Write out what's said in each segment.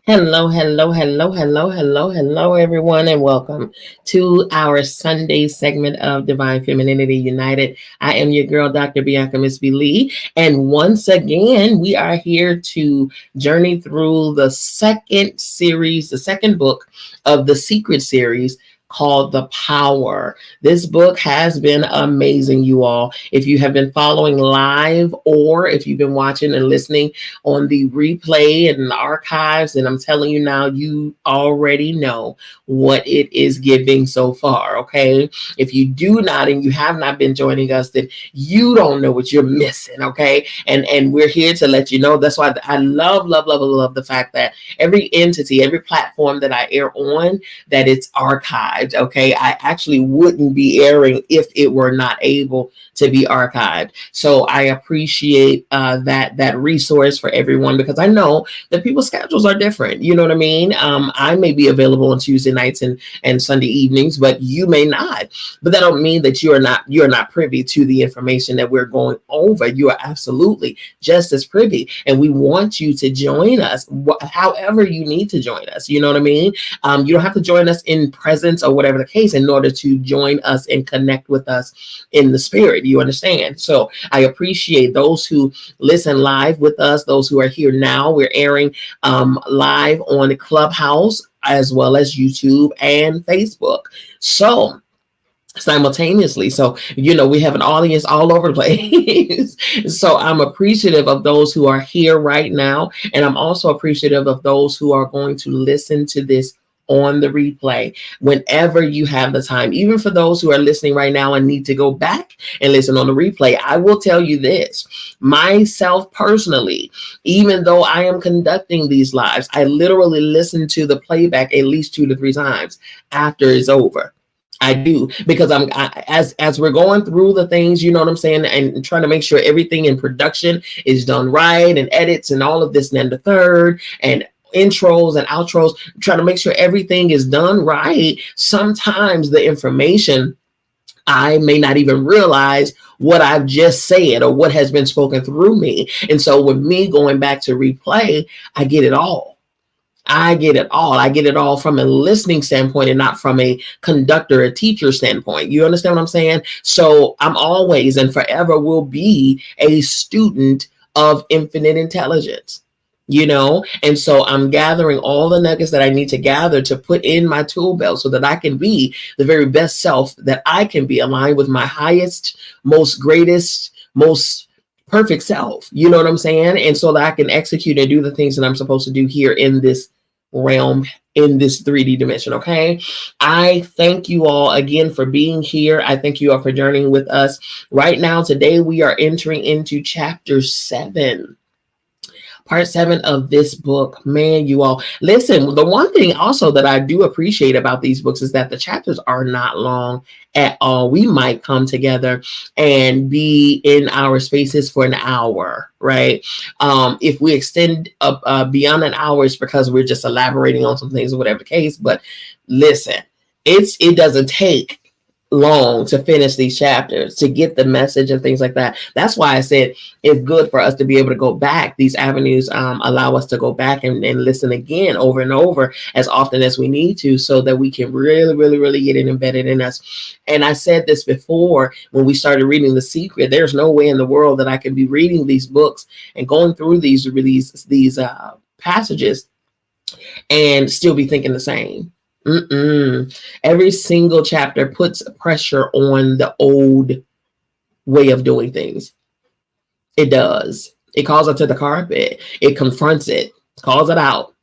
Hello, hello, hello, hello, hello, hello, everyone, and welcome to our Sunday segment of Divine Femininity United. I am your girl, Dr. Bianca Miss B. Lee, and once again, we are here to journey through the second series, the second book of the Secret series called The Power. This book has been amazing, you all. If you have been following live or if you've been watching and listening on the replay and the archives, and I'm telling you now, you already know what it is giving so far, okay? If you do not and you have not been joining us, then you don't know what you're missing, okay? And we're here to let you know. That's why I love the fact that every entity, every platform that I air on, that it's archived, okay? I actually wouldn't be airing if it were not able to be archived. So I appreciate that resource for everyone, because I know that people's schedules are different. You know what I mean? I may be available on Tuesday nights and Sunday evenings, but you may not. But that don't mean that you're not privy to the information that we're going over. You are absolutely just as privy, and we want you to join us however you need to join us. You know what I mean? You don't have to join us in presence or whatever the case in order to join us and connect with us in the spirit. You understand? So I appreciate those who listen live with us, those who are here now. We're airing live on Clubhouse as well as YouTube and Facebook. So simultaneously. So, we have an audience all over the place. So I'm appreciative of those who are here right now. And I'm also appreciative of those who are going to listen to this on the replay whenever you have the time. Even for those who are listening right now and need to go back and listen on the replay, I will tell you this, myself personally, even though I am conducting these lives, I literally listen to the playback at least 2 to 3 times after it's over. I do, because as we're going through the things, you know what I'm saying, and trying to make sure everything in production is done right, and edits and all of this and then the third, and intros and outros, trying to make sure everything is done right. Sometimes the information, I may not even realize what I've just said or what has been spoken through me. And so with me going back to replay, I get it all. I get it all from a listening standpoint and not from a conductor, a teacher standpoint. You understand what I'm saying? So I'm always and forever will be a student of infinite intelligence, and so I'm gathering all the nuggets that I need to gather to put in my tool belt so that I can be the very best self that I can be, aligned with my highest, most greatest, most perfect self. You know what I'm saying? And so that I can execute and do the things that I'm supposed to do here in this realm, in this 3D dimension. Okay. I thank you all again for being here. I thank you all for journeying with us right now. Today, we are entering into chapter 7. Part 7 of this book. Man, you all, listen, the one thing also that I do appreciate about these books is that the chapters are not long at all. We might come together and be in our spaces for an hour, right? If we extend beyond an hour, it's because we're just elaborating on some things or whatever the case. But listen, it doesn't take long to finish these chapters, to get the message and things like that. That's why I said it's good for us to be able to go back. These avenues allow us to go back and listen again over and over as often as we need to, so that we can really get it embedded in us. And I said this before when we started reading The Secret, there's no way in the world that I can be reading these books and going through these passages and still be thinking the same. Every single chapter puts pressure on the old way of doing things. It does. It calls it to the carpet. It confronts it, calls it out,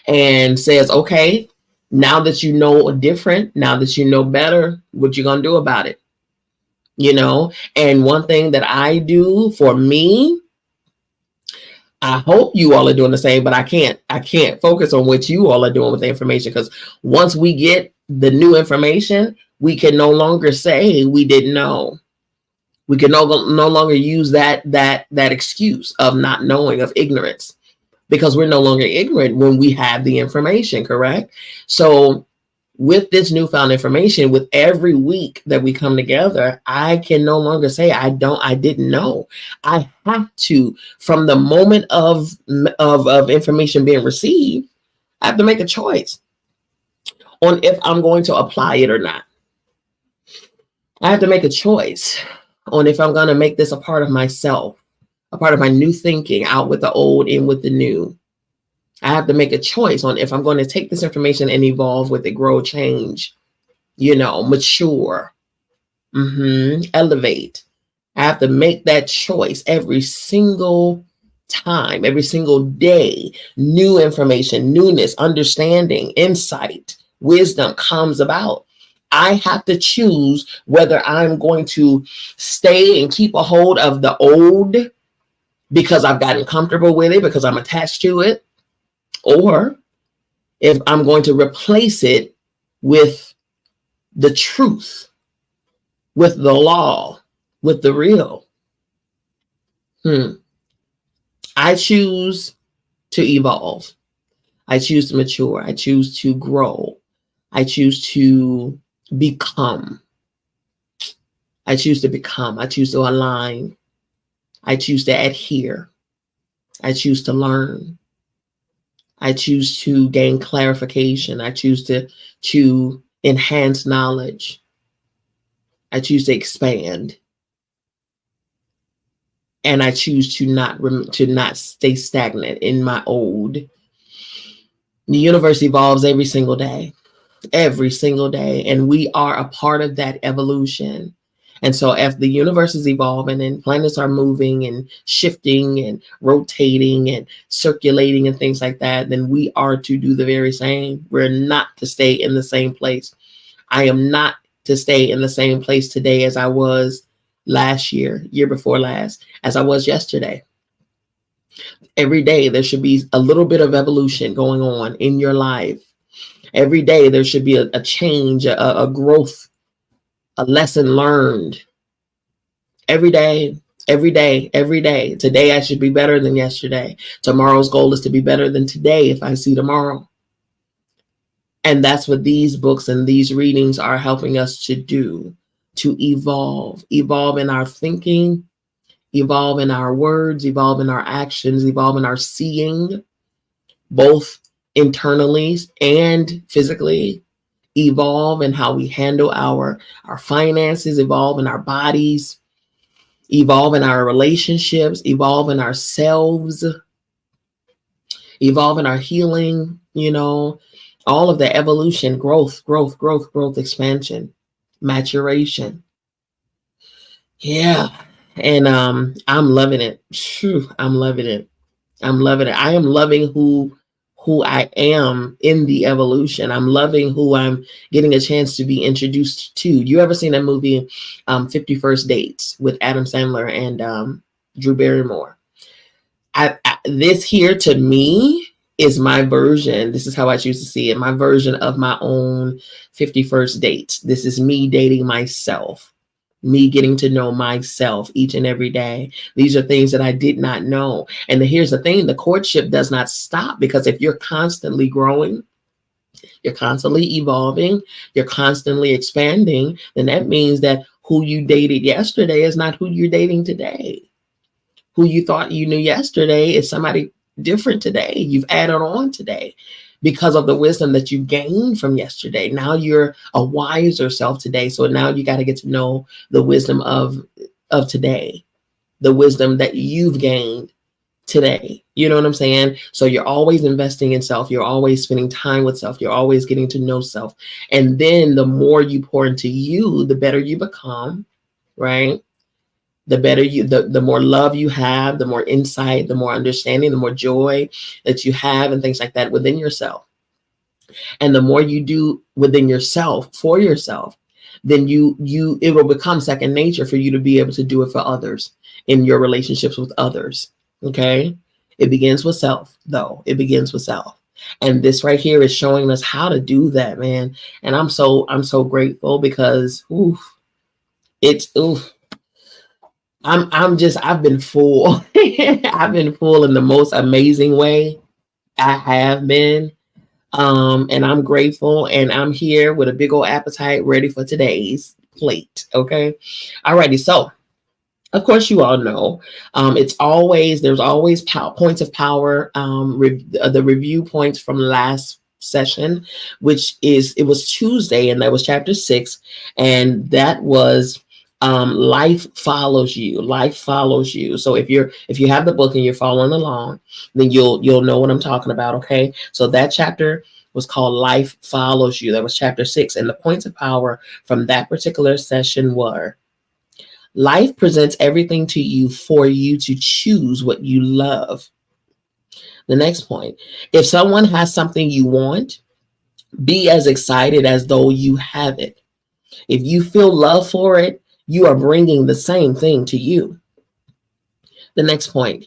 and says, okay, now that you know different, now that you know better, what you gonna do about it? And one thing that I do for me, I hope you all are doing the same, but I can't focus on what you all are doing with the information, because once we get the new information, we can no longer say we didn't know. We can no longer use that excuse of not knowing, of ignorance, because we're no longer ignorant when we have the information, correct? So with this newfound information, with every week that we come together, I can no longer say I didn't know. I have to, from the moment of information being received, I have to make a choice on if I'm going to apply it or not. I have to make a choice on if I'm going to make this a part of myself, a part of my new thinking, out with the old, in with the new. I have to make a choice on if I'm going to take this information and evolve with it, grow, change, mature, elevate. I have to make that choice every single time, every single day. New information, newness, understanding, insight, wisdom comes about. I have to choose whether I'm going to stay and keep a hold of the old because I've gotten comfortable with it, because I'm attached to it, or if I'm going to replace it with the truth, with the law, with the real. I choose to evolve. I choose to mature. I choose to grow. I choose to become. I choose to become. I choose to align. I choose to adhere. I choose to learn. I choose to gain clarification. I choose to enhance knowledge. I choose to expand. And I choose to not stay stagnant in my old. The universe evolves every single day, and we are a part of that evolution. And so if the universe is evolving and planets are moving and shifting and rotating and circulating and things like that, then we are to do the very same. We're not to stay in the same place. I am not to stay in the same place today as I was last year before last, as I was yesterday. Every day there should be a little bit of evolution going on in your life. Every day there should be a change, a growth, a lesson learned. Every day. Today I should be better than yesterday. Tomorrow's goal is to be better than today if I see tomorrow. And that's what these books and these readings are helping us to do, to evolve in our thinking, evolve in our words, evolve in our actions, evolve in our seeing, both internally and physically, evolve in how we handle our finances, evolve in our bodies, evolve in our relationships, evolve in ourselves, evolve in our healing, all of the evolution, growth, expansion, maturation. Yeah. And I'm loving it. I'm loving it. I am loving who I am in the evolution. I'm loving who I'm getting a chance to be introduced to. You ever seen that movie, 50 First Dates, with Adam Sandler and Drew Barrymore? This here to me is my version. This is how I choose to see it. My version of my own 50 First Dates. This is me dating myself. Me getting to know myself each and every day. These are things that I did not know. And here's the thing, the courtship does not stop, because if you're constantly growing, you're constantly evolving, you're constantly expanding, then that means that who you dated yesterday is not who you're dating today. Who you thought you knew yesterday is somebody different today. You've added on today because of the wisdom that you gained from yesterday. Now you're a wiser self today. So now you got to get to know the wisdom of today, the wisdom that you've gained today. You know what I'm saying? So you're always investing in self. You're always spending time with self. You're always getting to know self. And then the more you pour into you, the better you become, right? The better the more love you have, the more insight, the more understanding, the more joy that you have and things like that within yourself. And the more you do within yourself, for yourself, then it will become second nature for you to be able to do it for others in your relationships with others. Okay. It begins with self, though. It begins with self. And this right here is showing us how to do that, man. And I'm so grateful, because I've been full. I've been full in the most amazing way. I have been. And I'm grateful, and I'm here with a big old appetite ready for today's plate. Okay. Alrighty. So, of course, you all know there's always points of power. The review points from last session, it was Tuesday, and that was chapter 6, and that was life follows you. Life follows you. So if you have the book and you're following along, then you'll know what I'm talking about. Okay, so that chapter was called Life Follows You. That was chapter 6, and the points of power from that particular session were: life presents everything to you for you to choose what you love. The next point: if someone has something you want, be as excited as though you have it. If you feel love for it, you are bringing the same thing to you. The next point: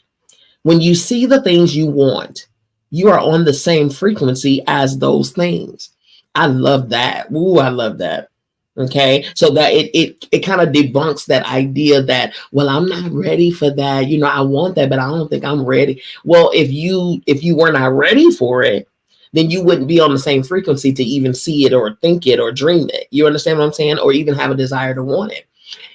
when you see the things you want, you are on the same frequency as those things. I love that. Ooh, I love that. Okay, so that it kind of debunks that idea that, well, I'm not ready for that. I want that, but I don't think I'm ready. Well, if you were not ready for it, then you wouldn't be on the same frequency to even see it or think it or dream it. You understand what I'm saying? Or even have a desire to want it.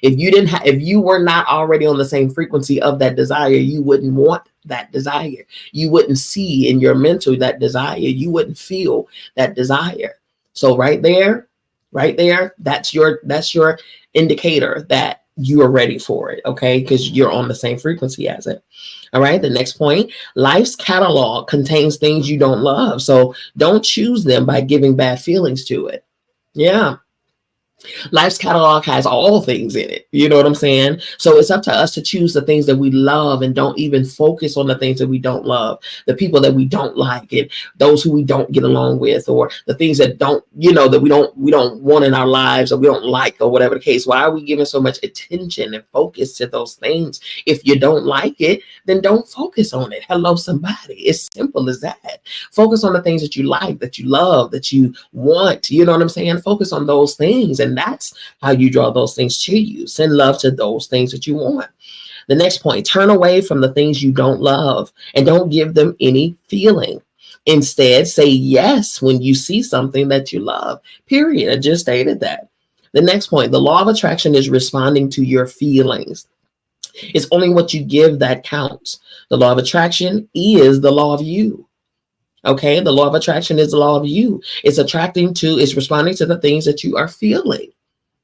If you were not already on the same frequency of that desire, you wouldn't want that desire. You wouldn't see in your mental that desire. You wouldn't feel that desire. So right there, that's your indicator that you are ready for it. Okay, because you're on the same frequency as it. All right, the next point: life's catalog contains things you don't love, so don't choose them by giving bad feelings to it. Yeah. Life's catalog has all things in it. You know what I'm saying? So it's up to us to choose the things that we love and don't even focus on the things that we don't love, the people that we don't like, and those who we don't get along with, or the things that that we don't want in our lives, or we don't like, or whatever the case. Why are we giving so much attention and focus to those things? If you don't like it, then don't focus on it. Hello, somebody. It's simple as that. Focus on the things that you like, that you love, that you want. You know what I'm saying? Focus on those things, and that's how you draw those things to you. Send love to those things that you want. The next point: turn away from the things you don't love and don't give them any feeling. Instead, say yes when you see something that you love. Period. I just stated that. The next point: the law of attraction is responding to your feelings. It's only what you give that counts. The law of attraction is the law of you. Okay, the law of attraction is the law of you. It's responding to the things that you are feeling.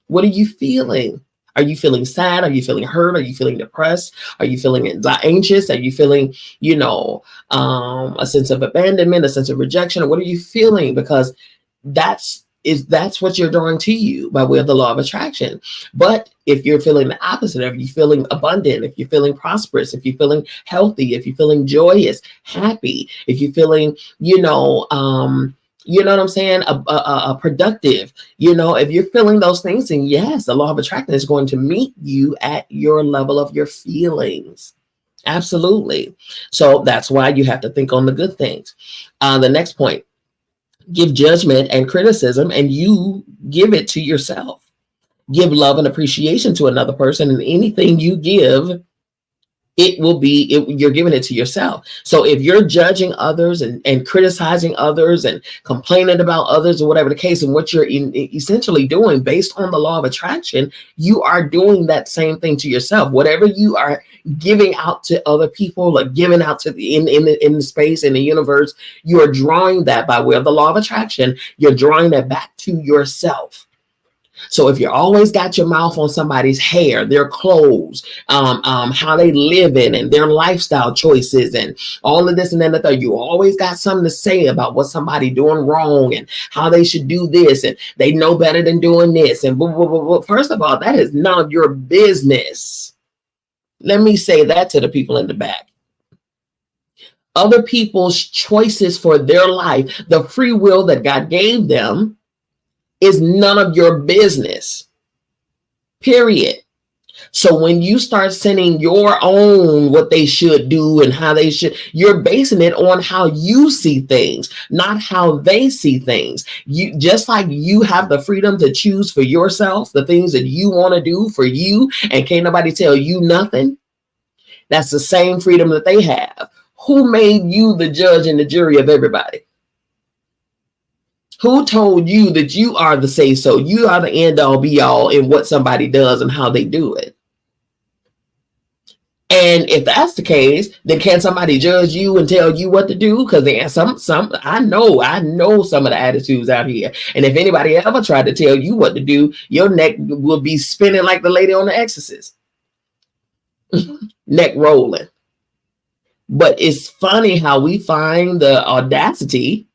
What are you feeling? Are you feeling sad? Are you feeling hurt? Are you feeling depressed? Are you feeling anxious? Are you feeling, a sense of abandonment, a sense of rejection? What are you feeling? Because that's what you're drawing to you by way of the law of attraction. But if you're feeling the opposite, if you're feeling abundant, if you're feeling prosperous, if you're feeling healthy, if you're feeling joyous, happy, if you're feeling, you know what I'm saying, productive, if you're feeling those things, then yes, the law of attraction is going to meet you at your level of your feelings. Absolutely. So that's why you have to think on the good things. The next point: give judgment and criticism, and you give it to yourself. Give love and appreciation to another person, and anything you give, you're giving it to yourself. So if you're judging others and criticizing others and complaining about others, or whatever the case, and what you're essentially doing based on the law of attraction, you are doing that same thing to yourself. Whatever you are giving out to other people, like giving out to in the space, in the universe, you are drawing that by way of the law of attraction. You're drawing that back to yourself. So if you always got your mouth on somebody's hair, their clothes, how they live in, and their lifestyle choices, and all of this and then that, you always got something to say about what somebody doing wrong and how they should do this, and they know better than doing this, and blah, blah, blah, blah. First of all, that is none of your business. Let me say that to the people in the back. Other people's choices for their life, the free will that God gave them, is none of your business. Period. So when you start sending your own what they should do and how they should, you're basing it on how you see things, not how they see things. You, just like you have the freedom to choose for yourself the things that you want to do for you, and can't nobody tell you nothing. That's the same freedom that they have. Who made you the judge and the jury of everybody? Who told you that you are the say so? You are the end all be all in what somebody does and how they do it. And if that's the case, then can somebody judge you and tell you what to do? Because I know some of the attitudes out here. And if anybody ever tried to tell you what to do, your neck will be spinning like the lady on The Exorcist. Neck rolling. But it's funny how we find the audacity,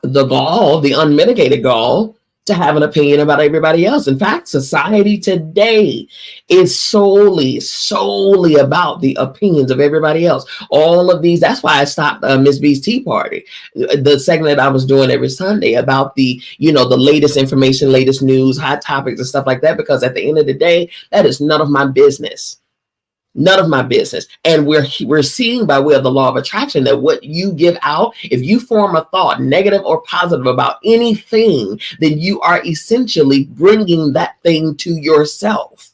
the gall, the unmitigated gall, to have an opinion about everybody else. In fact, society today is solely about the opinions of everybody else. All of these, that's why I stopped Miss B's Tea Party, the segment that I was doing every Sunday about the latest information, latest news, hot topics and stuff like that, because at the end of the day, that is none of my business. None of my business. And we're seeing by way of the law of attraction that what you give out, if you form a thought, negative or positive, about anything, then you are essentially bringing that thing to yourself.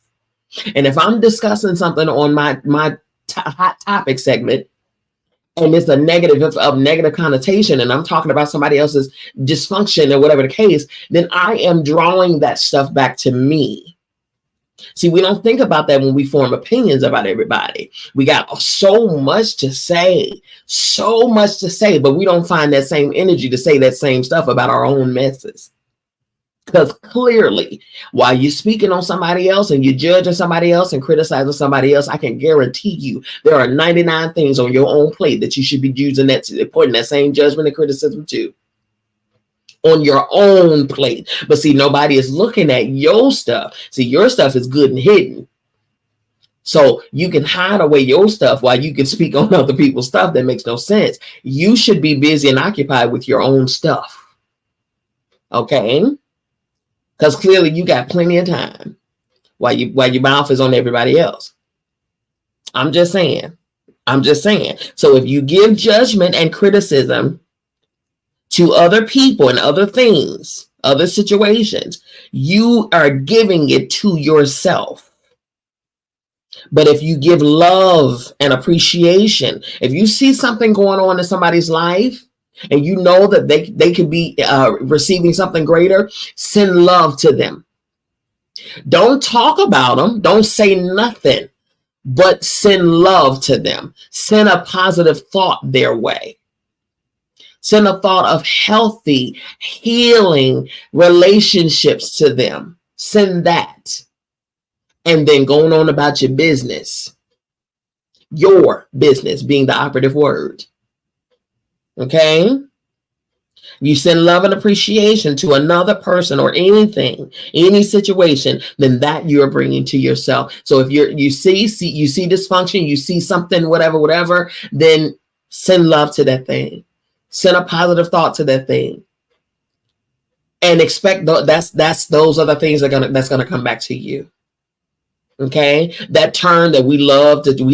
And if I'm discussing something on my hot topic segment, and it's a negative connotation, and I'm talking about somebody else's dysfunction or whatever the case, then I am drawing that stuff back to me. See, we don't think about that when we form opinions about everybody. We got so much to say, but we don't find that same energy to say that same stuff about our own messes. Because clearly, while you're speaking on somebody else and you're judging somebody else and criticizing somebody else, I can guarantee you there are 99 things on your own plate that you should be using putting that same judgment and criticism to. On your own plate. But see, nobody is looking at your stuff. See, your stuff is good and hidden. So you can hide away your stuff while you can speak on other people's stuff that makes no sense. You should be busy and occupied with your own stuff. Okay? Because clearly you got plenty of time while your mouth is on everybody else. I'm just saying. So if you give judgment and criticism to other people and other things, other situations, you are giving it to yourself. But if you give love and appreciation, if you see something going on in somebody's life and you know that they could be receiving something greater, send love to them. Don't talk about them. Don't say nothing, but send love to them. Send a positive thought their way. Send a thought of healthy, healing relationships to them. Send that. And then going on about your business. Your business being the operative word. Okay? You send love and appreciation to another person or anything, any situation, then that you're bringing to yourself. So if you see dysfunction, you see something, whatever, then send love to that thing. Send a positive thought to that thing, and expect those are the things that's gonna come back to you. Okay, that term that we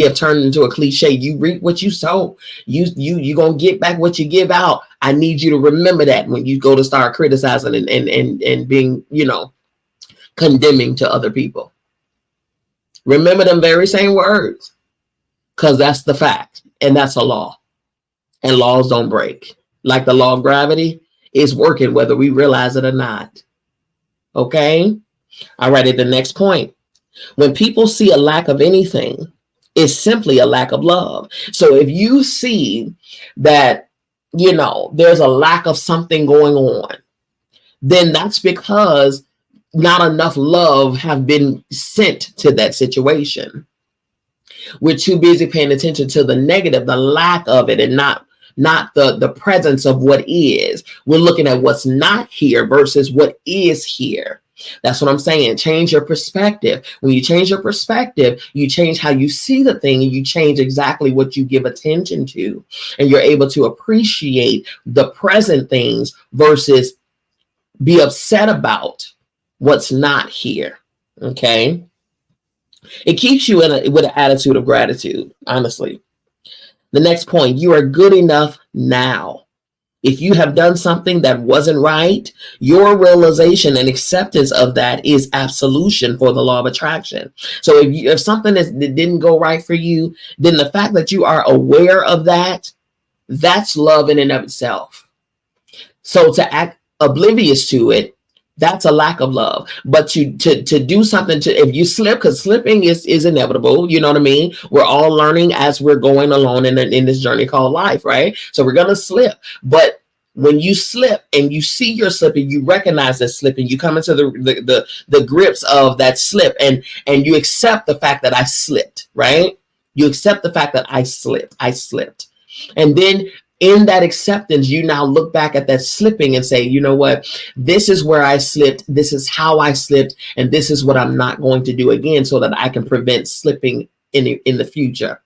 have turned into a cliche. You reap what you sow. You gonna get back what you give out. I need you to remember that when you go to start criticizing and being condemning to other people. Remember them very same words, because that's the fact, and that's a law. And laws don't break. Like the law of gravity is working whether we realize it or not. Okay? All right, at the next point. When people see a lack of anything, it's simply a lack of love. So if you see that, there's a lack of something going on, then that's because not enough love have been sent to that situation. We're too busy paying attention to the negative, the lack of it, and not the presence of what is. We're looking at what's not here versus what is here. That's what I'm saying. Change your perspective. When you change your perspective, you change how you see the thing, and you change exactly what you give attention to. And you're able to appreciate the present things versus be upset about what's not here. Okay? It keeps you with an attitude of gratitude, honestly. The next point, you are good enough now. If you have done something that wasn't right, your realization and acceptance of that is absolution for the law of attraction. So if something that didn't go right for you, then the fact that you are aware of that, that's love in and of itself. So to oblivious to it, that's a lack of love. But to do something, to if you slip, because slipping is inevitable, you know what I mean? We're all learning as we're going along in this journey called life, right? So we're gonna slip. But when you slip and you see you're slipping, you recognize that slipping, you come into the grips of that slip, and you accept the fact that I slipped, right? You accept the fact that I slipped. And then in that acceptance, you now look back at that slipping and say, you know what, this is where I slipped, this is how I slipped, and this is what I'm not going to do again, so that I can prevent slipping in the future.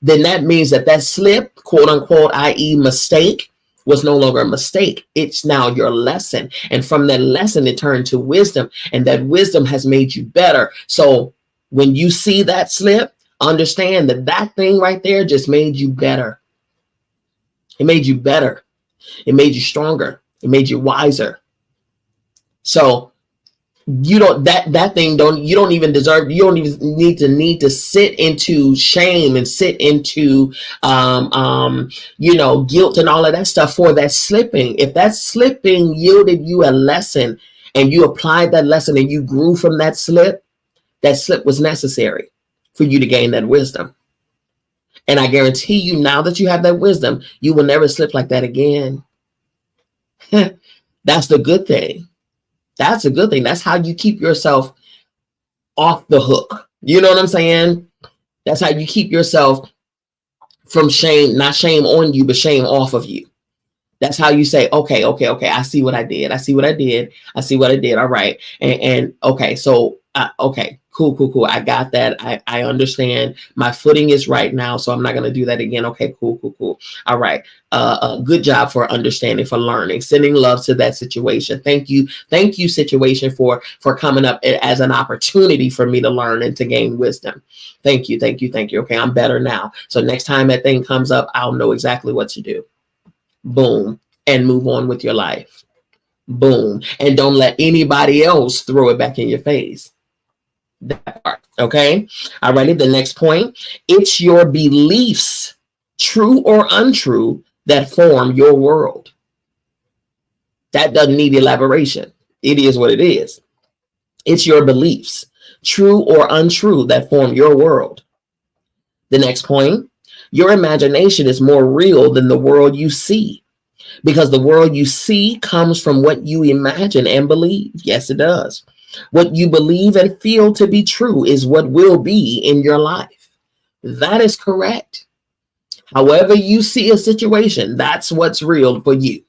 Then that means that slip, quote unquote, i.e. mistake, was no longer a mistake. It's now your lesson. And from that lesson, it turned to wisdom, and that wisdom has made you better. So when you see that slip, understand that thing right there just made you better. It made you better. It made you stronger. It made you wiser. So you don't even need to sit into shame and sit into guilt and all of that stuff for that slipping. If that slipping yielded you a lesson, and you applied that lesson and you grew from that slip was necessary for you to gain that wisdom. And I guarantee you, now that you have that wisdom, you will never slip like that again. That's the good thing. That's a good thing. That's how you keep yourself off the hook. You know what I'm saying? That's how you keep yourself from shame, not shame on you, but shame off of you. That's how you say, okay, I see what I did. All right. And okay, so, okay, cool. I got that. I understand. My footing is right now, so I'm not going to do that again. Okay, cool. All right. Good job for understanding, for learning, sending love to that situation. Thank you, situation, for coming up as an opportunity for me to learn and to gain wisdom. Thank you. Okay, I'm better now. So next time that thing comes up, I'll know exactly what to do. Boom. And move on with your life. Boom. And don't let anybody else throw it back in your face. That part. Okay. All righty. The next point. It's your beliefs, true or untrue, that form your world. That doesn't need elaboration. It is what it is. It's your beliefs, true or untrue, that form your world. The next point. Your imagination is more real than the world you see, because the world you see comes from what you imagine and believe. Yes, it does. What you believe and feel to be true is what will be in your life. That is correct. However you see a situation, that's what's real for you.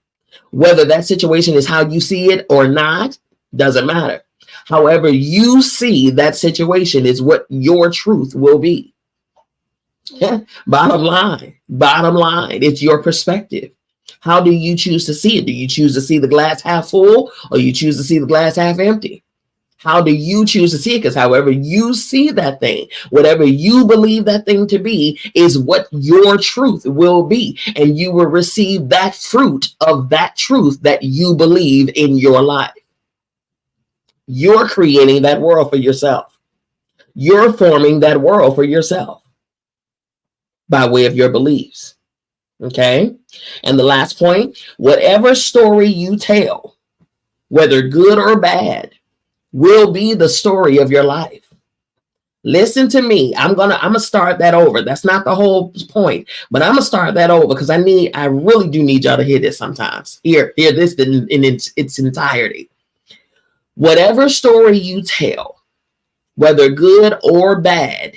Whether that situation is how you see it or not, doesn't matter. However you see that situation is what your truth will be. Bottom line, it's your perspective. How do you choose to see it? Do you choose to see the glass half full, or you choose to see the glass half empty? How do you choose to see it? Because however you see that thing, whatever you believe that thing to be, is what your truth will be. And you will receive that fruit of that truth that you believe in your life. You're creating that world for yourself. You're forming that world for yourself by way of your beliefs. Okay. And the last point, whatever story you tell, whether good or bad, will be the story of your life. Listen to me. I'm gonna start that over. That's not the whole point, but I'm gonna start that over because I really do need y'all to hear this sometimes. Hear this in its entirety. Whatever story you tell, whether good or bad,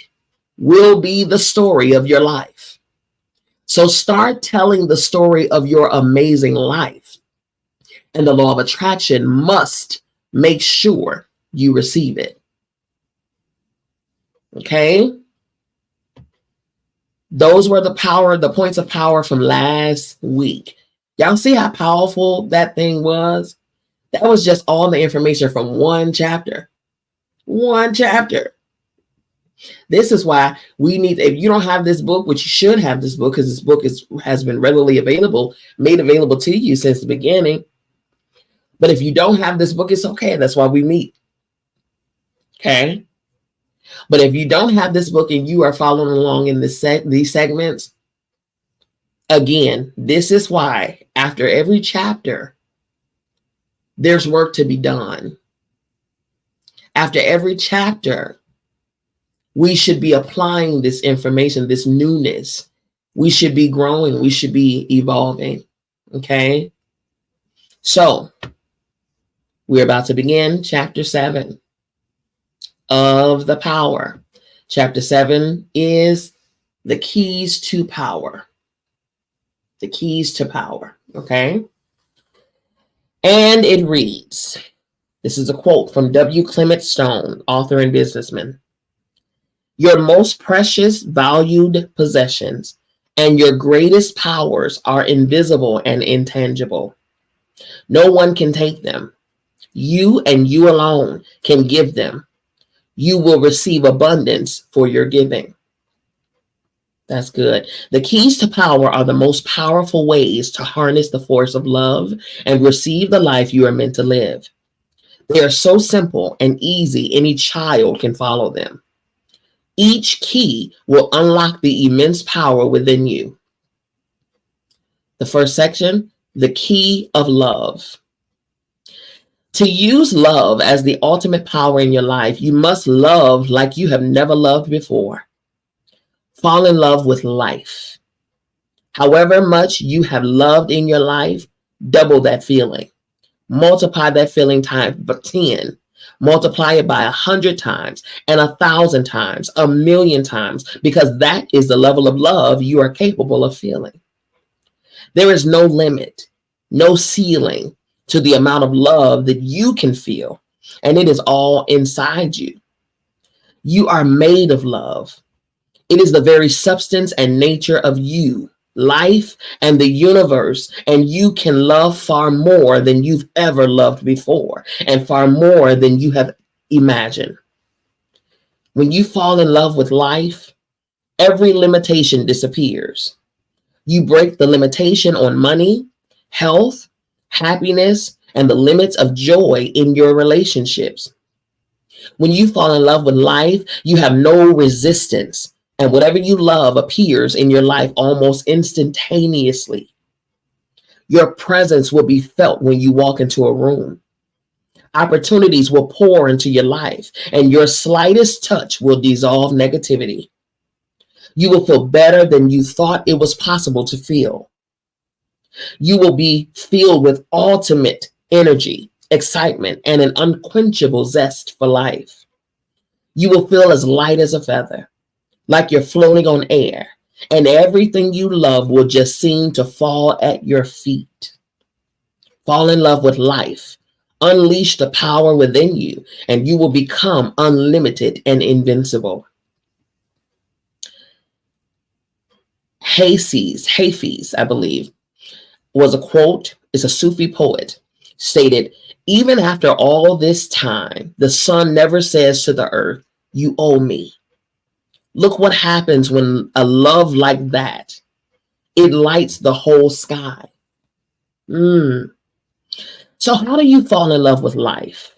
will be the story of your life. So start telling the story of your amazing life. And the law of attraction must make sure you receive it. Okay? Those were the points of power from last week. Y'all see how powerful that thing was? That was just all the information from one chapter. One chapter. This is why we need, if you don't have this book, which you should have this book, because this book has been readily available, made available to you since the beginning. But if you don't have this book, it's okay. That's why we meet. Okay. But if you don't have this book and you are following along in these segments, again, this is why after every chapter, There's work to be done. After every chapter, we should be applying this information, this newness. We should be growing. We should be evolving. Okay. So we're about to begin chapter 7 of the power. Chapter 7 is the keys to power. The keys to power. Okay. And it reads, this is a quote from W. Clement Stone, author and businessman. Your most precious, valued possessions and your greatest powers are invisible and intangible. No one can take them. You and you alone can give them. You will receive abundance for your giving. That's good. The keys to power are the most powerful ways to harness the force of love and receive the life you are meant to live. They are so simple and easy, any child can follow them. Each key will unlock the immense power within you. The first section, the key of love. To use love as the ultimate power in your life, you must love like you have never loved before. Fall in love with life. However much you have loved in your life, double that feeling. Multiply that feeling times 10. Multiply it by 100 times and 1,000 times, 1,000,000 times, because that is the level of love you are capable of feeling. There is no limit, no ceiling to the amount of love that you can feel, and it is all inside you. You are made of love. It is the very substance and nature of you, life, and the universe, and you can love far more than you've ever loved before, and far more than you have imagined. When you fall in love with life, every limitation disappears. You break the limitation on money, health, happiness, and the limits of joy in your relationships. When you fall in love with life, you have no resistance, and whatever you love appears in your life almost instantaneously. Your presence will be felt when you walk into a room. Opportunities will pour into your life, and your slightest touch will dissolve negativity. You will feel better than you thought it was possible to feel. You will be filled with ultimate energy, excitement, and an unquenchable zest for life. You will feel as light as a feather, like you're floating on air, and everything you love will just seem to fall at your feet. Fall in love with life. Unleash the power within you, and you will become unlimited and invincible. Hafiz, I believe, was a quote, is a Sufi poet, stated, even after all this time, the sun never says to the earth, you owe me. Look what happens when a love like that, it lights the whole sky. So how do you fall in love with life?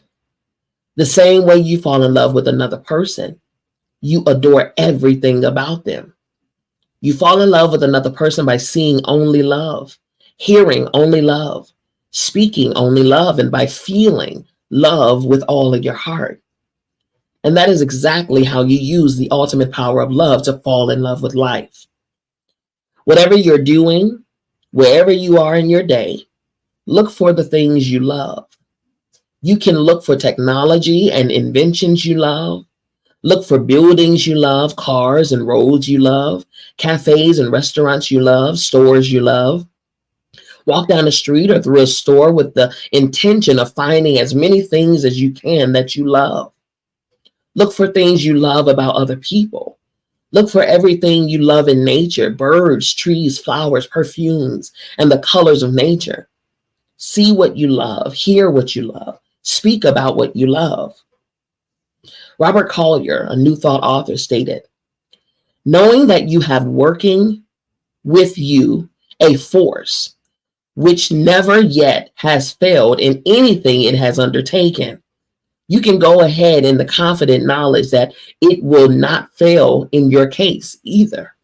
The same way you fall in love with another person. You adore everything about them. You fall in love with another person by seeing only love, hearing only love, speaking only love, and by feeling love with all of your heart. And that is exactly how you use the ultimate power of love to fall in love with life. Whatever you're doing, wherever you are in your day, look for the things you love. You can look for technology and inventions you love. Look for buildings you love, cars and roads you love, cafes and restaurants you love, stores you love. Walk down the street or through a store with the intention of finding as many things as you can that you love. Look for things you love about other people. Look for everything you love in nature, birds, trees, flowers, perfumes, and the colors of nature. See what you love, hear what you love, speak about what you love. Robert Collier, a New Thought author, stated, knowing that you have working with you a force which never yet has failed in anything it has undertaken, you can go ahead in the confident knowledge that it will not fail in your case either.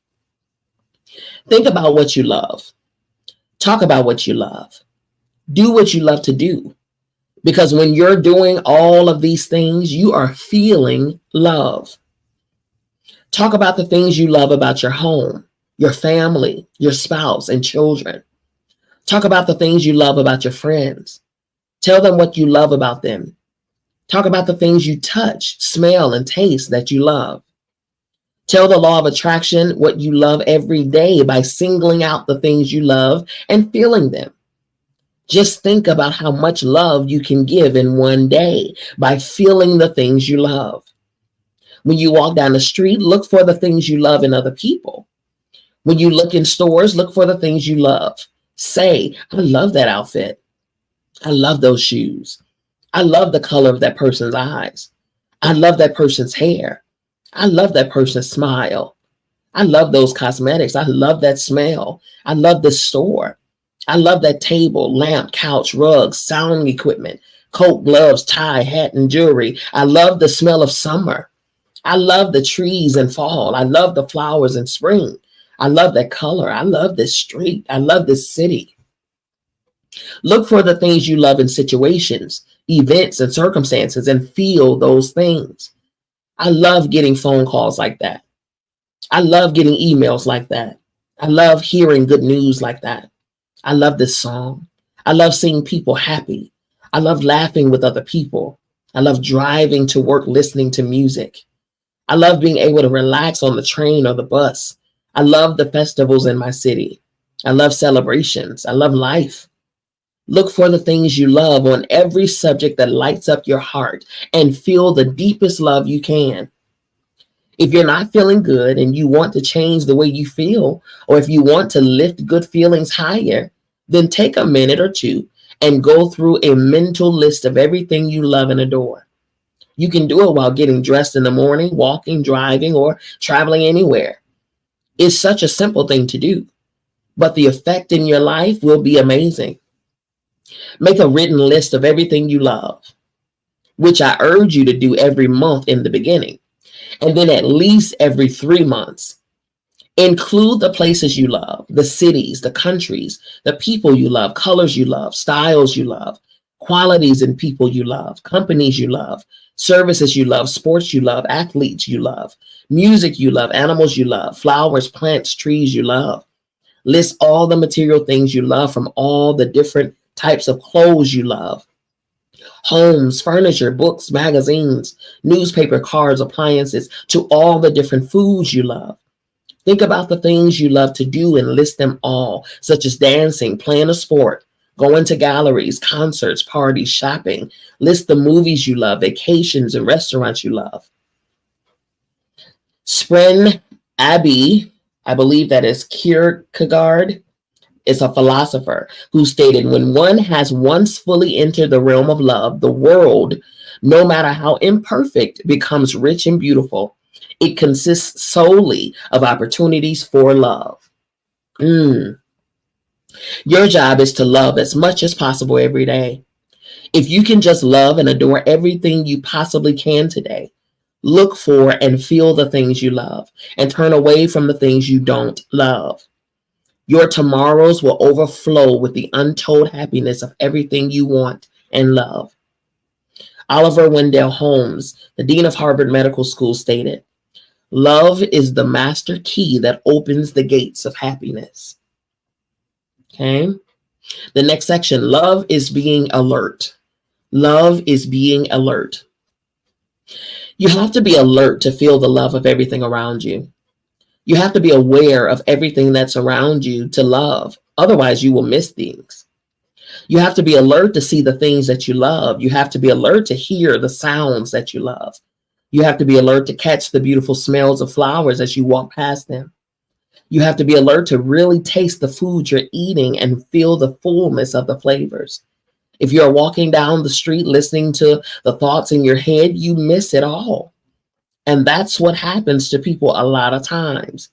Think about what you love. Talk about what you love. Do what you love to do. Because when you're doing all of these things, you are feeling love. Talk about the things you love about your home, your family, your spouse, and children. Talk about the things you love about your friends. Tell them what you love about them. Talk about the things you touch, smell, and taste that you love. Tell the law of attraction what you love every day by singling out the things you love and feeling them. Just think about how much love you can give in one day by feeling the things you love. When you walk down the street, look for the things you love in other people. When you look in stores, look for the things you love. Say, I love that outfit. I love those shoes. I love the color of that person's eyes. I love that person's hair. I love that person's smile. I love those cosmetics. I love that smell. I love this store. I love that table, lamp, couch, rugs, sound equipment, coat, gloves, tie, hat, and jewelry. I love the smell of summer. I love the trees in fall. I love the flowers in spring. I love that color. I love this street. I love this city. Look for the things you love in situations, events, and circumstances and feel those things. I love getting phone calls like that. I love getting emails like that. I love hearing good news like that. I love this song. I love seeing people happy. I love laughing with other people. I love driving to work listening to music. I love being able to relax on the train or the bus. I love the festivals in my city. I love celebrations. I love life. Look for the things you love on every subject that lights up your heart and feel the deepest love you can. If you're not feeling good and you want to change the way you feel, or if you want to lift good feelings higher, then take a minute or two and go through a mental list of everything you love and adore. You can do it while getting dressed in the morning, walking, driving, or traveling anywhere. It's such a simple thing to do, but the effect in your life will be amazing. Make a written list of everything you love, which I urge you to do every month in the beginning, and then at least every 3 months. Include the places you love, the cities, the countries, the people you love, colors you love, styles you love, qualities in people you love, companies you love, services you love, sports you love, athletes you love, music you love, animals you love, flowers, plants, trees you love. List all the material things you love, from all the different types of clothes you love, homes, furniture, books, magazines, newspaper, cards, appliances, to all the different foods you love. Think about the things you love to do and list them all, such as dancing, playing a sport, going to galleries, concerts, parties, shopping. List the movies you love, vacations, and restaurants you love. Spren Abbey, I believe that is Kierkegaard, is a philosopher who stated, when one has once fully entered the realm of love, the world, no matter how imperfect, becomes rich and beautiful. It consists solely of opportunities for love. Your job is to love as much as possible every day. If you can just love and adore everything you possibly can today, look for and feel the things you love and turn away from the things you don't love. Your tomorrows will overflow with the untold happiness of everything you want and love. Oliver Wendell Holmes, the dean of Harvard Medical School, stated, love is the master key that opens the gates of happiness. Okay. The next section, love is being alert. Love is being alert. You have to be alert to feel the love of everything around you. You have to be aware of everything that's around you to love. Otherwise, you will miss things. You have to be alert to see the things that you love. You have to be alert to hear the sounds that you love. You have to be alert to catch the beautiful smells of flowers as you walk past them. You have to be alert to really taste the food you're eating and feel the fullness of the flavors. If you're walking down the street listening to the thoughts in your head, you miss it all. And that's what happens to people a lot of times.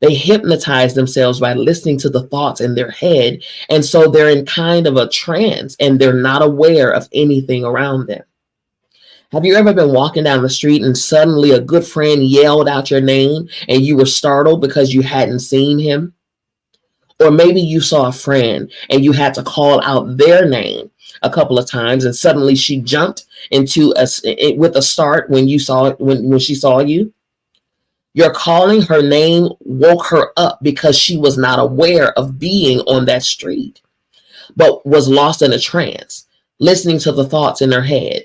They hypnotize themselves by listening to the thoughts in their head. And so they're in kind of a trance and they're not aware of anything around them. Have you ever been walking down the street and suddenly a good friend yelled out your name and you were startled because you hadn't seen him? Or maybe you saw a friend and you had to call out their name. a couple of times, and suddenly she jumped into with a start when she saw you. Your calling her name woke her up because she was not aware of being on that street, but was lost in a trance, listening to the thoughts in her head.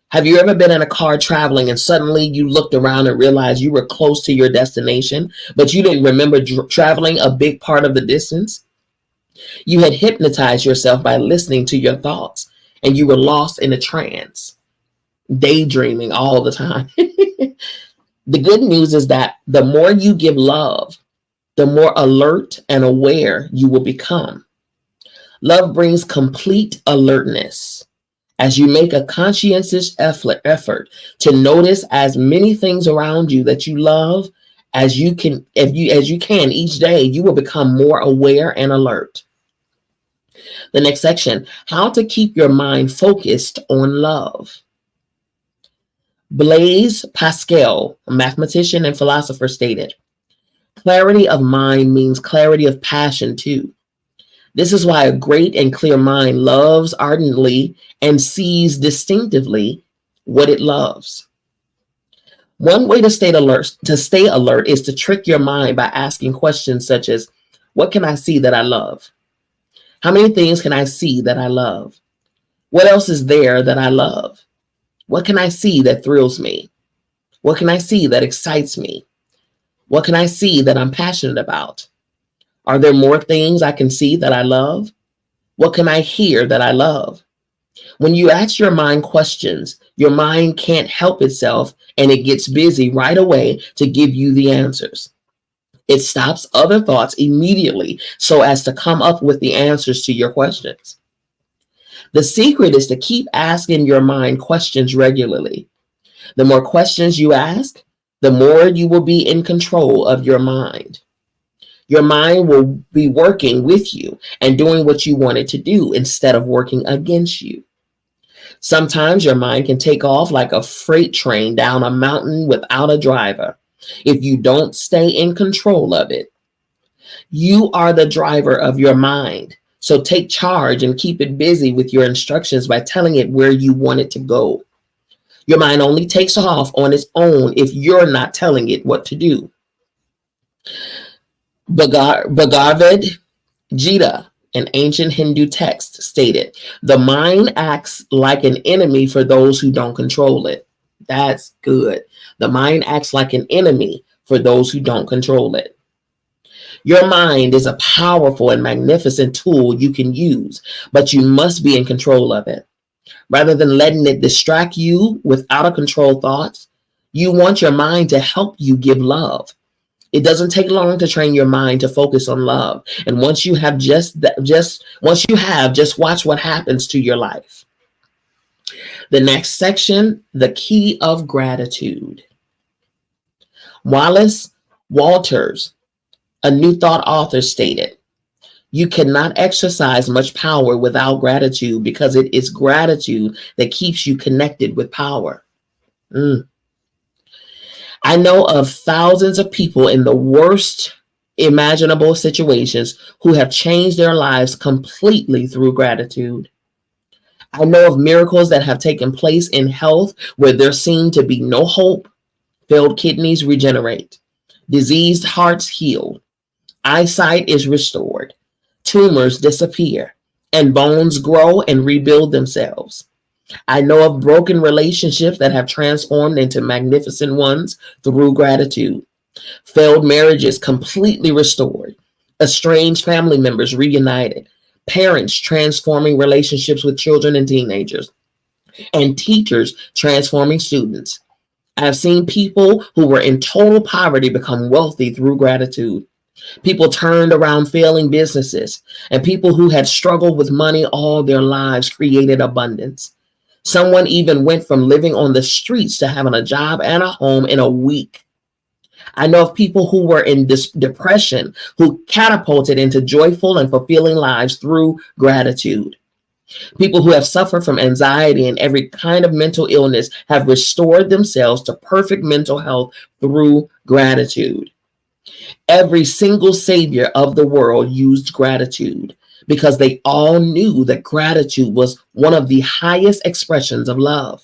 Have you ever been in a car traveling and suddenly you looked around and realized you were close to your destination, but you didn't remember traveling a big part of the distance? You had hypnotized yourself by listening to your thoughts, and you were lost in a trance, daydreaming all the time. The good news is that the more you give love, the more alert and aware you will become. Love brings complete alertness. As you make a conscientious effort to notice as many things around you that you love as you can each day, you will become more aware and alert. The next section, how to keep your mind focused on love. Blaise Pascal, a mathematician and philosopher, stated, clarity of mind means clarity of passion too. This is why a great and clear mind loves ardently and sees distinctively what it loves. One way to stay alert is to trick your mind by asking questions such as, what can I see that I love? How many things can I see that I love? What else is there that I love? What can I see that thrills me? What can I see that excites me? What can I see that I'm passionate about? Are there more things I can see that I love? What can I hear that I love? When you ask your mind questions, your mind can't help itself and it gets busy right away to give you the answers. It stops other thoughts immediately so as to come up with the answers to your questions. The secret is to keep asking your mind questions regularly. The more questions you ask, the more you will be in control of your mind. Your mind will be working with you and doing what you want it to do instead of working against you. Sometimes your mind can take off like a freight train down a mountain without a driver if you don't stay in control of it. You are the driver of your mind, so take charge and keep it busy with your instructions by telling it where you want it to go. Your mind only takes off on its own if you're not telling it what to do. Bhagavad Gita, an ancient Hindu text, stated, the mind acts like an enemy for those who don't control it. That's good. The mind acts like an enemy for those who don't control it. Your mind is a powerful and magnificent tool you can use, but you must be in control of it. Rather than letting it distract you with out of control thoughts, you want your mind to help you give love. It doesn't take long to train your mind to focus on love. And once you have just watch what happens to your life. The next section, the key of gratitude. Wallace Walters, a New Thought author, stated, you cannot exercise much power without gratitude because it is gratitude that keeps you connected with power. I know of thousands of people in the worst imaginable situations who have changed their lives completely through gratitude. I know of miracles that have taken place in health where there seemed to be no hope. Failed kidneys regenerate. Diseased hearts healed. Eyesight is restored. Tumors disappear. And bones grow and rebuild themselves. I know of broken relationships that have transformed into magnificent ones through gratitude. Failed marriages completely restored. Estranged family members reunited. Parents transforming relationships with children and teenagers. And teachers transforming students. I've seen people who were in total poverty become wealthy through gratitude. People turned around failing businesses. And people who had struggled with money all their lives created abundance. Someone even went from living on the streets to having a job and a home in a week. I know of people who were in depression who catapulted into joyful and fulfilling lives through gratitude. People who have suffered from anxiety and every kind of mental illness have restored themselves to perfect mental health through gratitude. Every single savior of the world used gratitude because they all knew that gratitude was one of the highest expressions of love.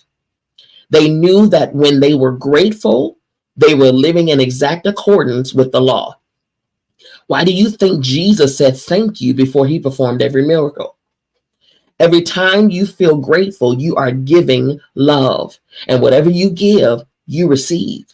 They knew that when they were grateful, they were living in exact accordance with the law. Why do you think Jesus said thank you before he performed every miracle? Every time you feel grateful, you are giving love. And whatever you give, you receive.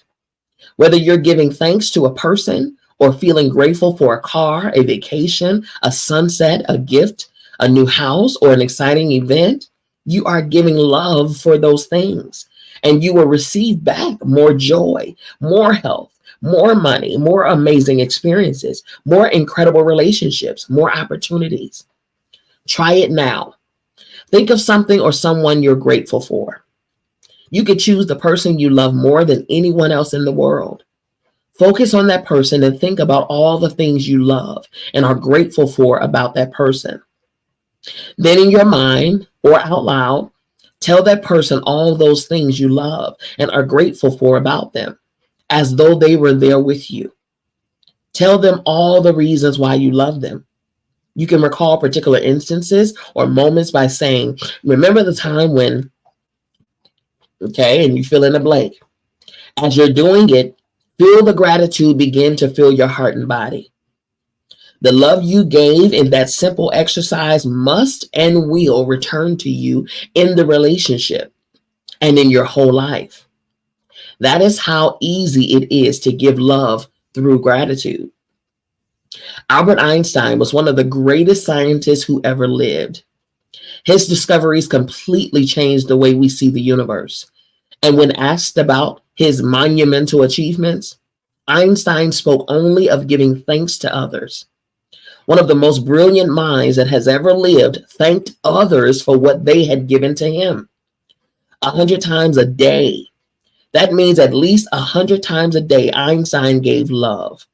Whether you're giving thanks to a person or feeling grateful for a car, a vacation, a sunset, a gift, a new house, or an exciting event, you are giving love for those things. And you will receive back more joy, more health, more money, more amazing experiences, more incredible relationships, more opportunities. Try it now. Think of something or someone you're grateful for. You could choose the person you love more than anyone else in the world. Focus on that person and think about all the things you love and are grateful for about that person. Then in your mind or out loud, tell that person all those things you love and are grateful for about them, as though they were there with you. Tell them all the reasons why you love them. You can recall particular instances or moments by saying, remember the time when, okay, and you fill in the blank. As you're doing it, feel the gratitude begin to fill your heart and body. The love you gave in that simple exercise must and will return to you in the relationship and in your whole life. That is how easy it is to give love through gratitude. Albert Einstein was one of the greatest scientists who ever lived. His discoveries completely changed the way we see the universe. And when asked about his monumental achievements, Einstein spoke only of giving thanks to others. One of the most brilliant minds that has ever lived thanked others for what they had given to him. 100 times a day. That means at least 100 times a day, Einstein gave love.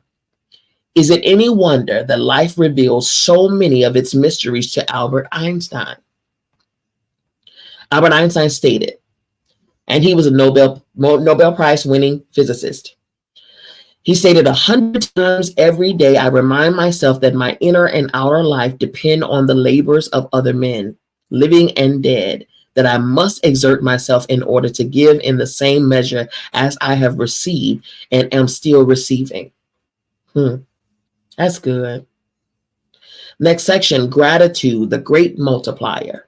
Is it any wonder that life reveals so many of its mysteries to Albert Einstein? Albert Einstein stated, and he was a Nobel Prize winning physicist. He stated 100 times every day, I remind myself that my inner and outer life depend on the labors of other men, living and dead, that I must exert myself in order to give in the same measure as I have received and am still receiving. That's good. Next section, gratitude, the great multiplier.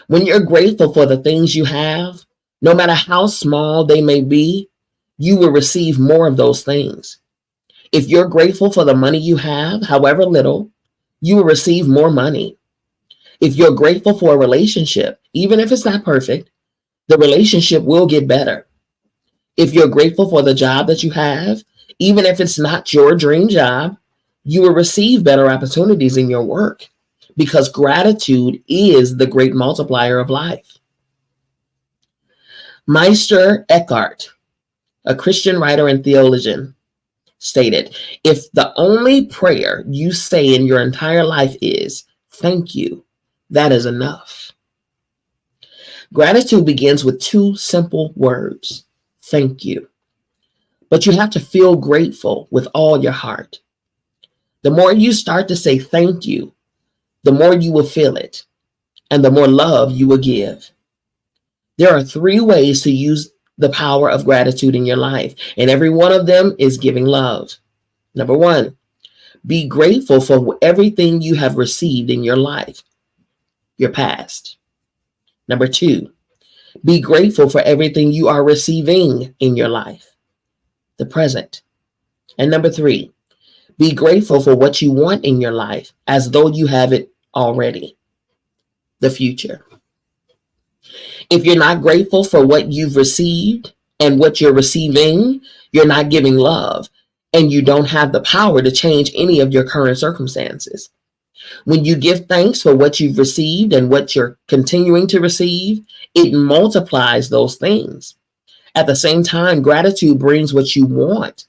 When you're grateful for the things you have, no matter how small they may be, you will receive more of those things. If you're grateful for the money you have, however little, you will receive more money. If you're grateful for a relationship, even if it's not perfect, the relationship will get better. If you're grateful for the job that you have, even if it's not your dream job, you will receive better opportunities in your work because gratitude is the great multiplier of life. Meister Eckhart, a Christian writer and theologian, stated, if the only prayer you say in your entire life is thank you, that is enough. Gratitude begins with two simple words, thank you. But you have to feel grateful with all your heart. The more you start to say thank you, the more you will feel it, and the more love you will give. There are 3 ways to use the power of gratitude in your life, and every one of them is giving love. Number 1, be grateful for everything you have received in your life, your past. Number 2, be grateful for everything you are receiving in your life, the present. And number 3, be grateful for what you want in your life as though you have it already, the future. If you're not grateful for what you've received and what you're receiving, you're not giving love, and you don't have the power to change any of your current circumstances. When you give thanks for what you've received and what you're continuing to receive, it multiplies those things. At the same time, gratitude brings what you want.